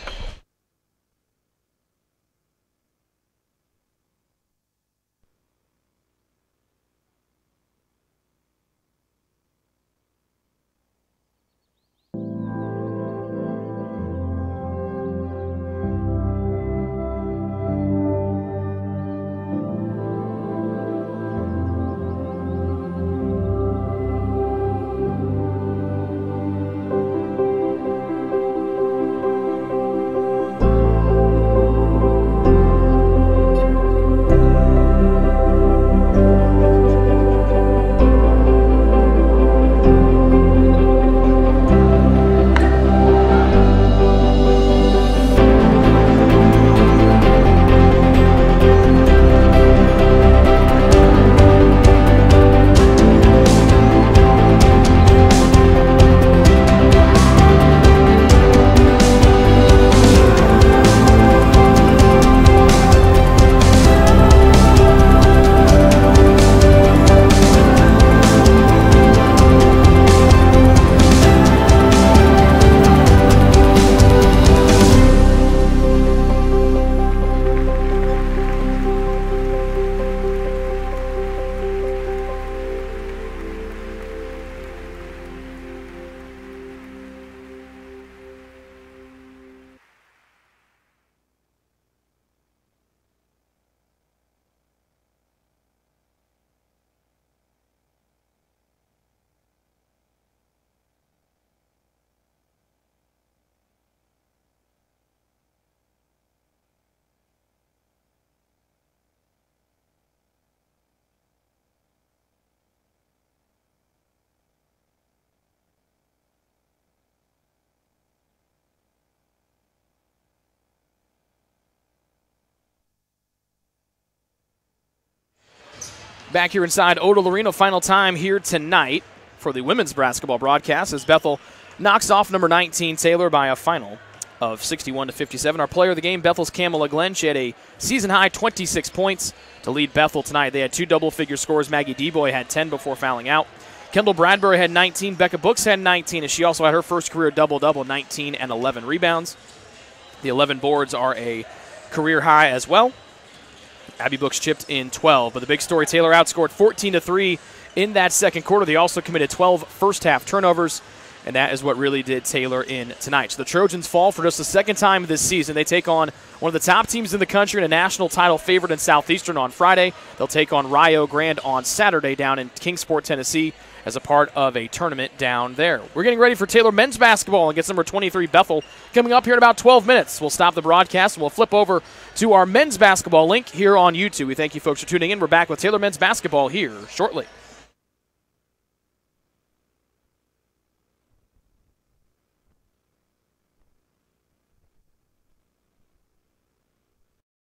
Back here inside Oda Lorino, final time here tonight for the women's basketball broadcast as Bethel knocks off number 19 Taylor by a final of 61-57. Our player of the game, Bethel's Kamala Glenn. She had a season-high 26 points to lead Bethel tonight. They had 2 double-figure scores. Maggie Deboy had 10 before fouling out. Kendall Bradbury had 19. Becca Books had 19, and she also had her first career double-double, 19 and 11 rebounds. The 11 boards are a career high as well. Abby Books chipped in 12, but the big story, Taylor outscored 14-3 in that second quarter. They also committed 12 first-half turnovers, and that is what really did Taylor in tonight. So the Trojans fall for just the second time this season. They take on one of the top teams in the country and a national title favorite in Southeastern on Friday. They'll take on Rio Grande on Saturday down in Kingsport, Tennessee, as a part of a tournament down there. We're getting ready for Taylor men's basketball against number 23 Bethel coming up here in about 12 minutes. We'll stop the broadcast and we'll flip over to our men's basketball link here on YouTube. We thank you folks for tuning in. We're back with Taylor men's basketball here shortly.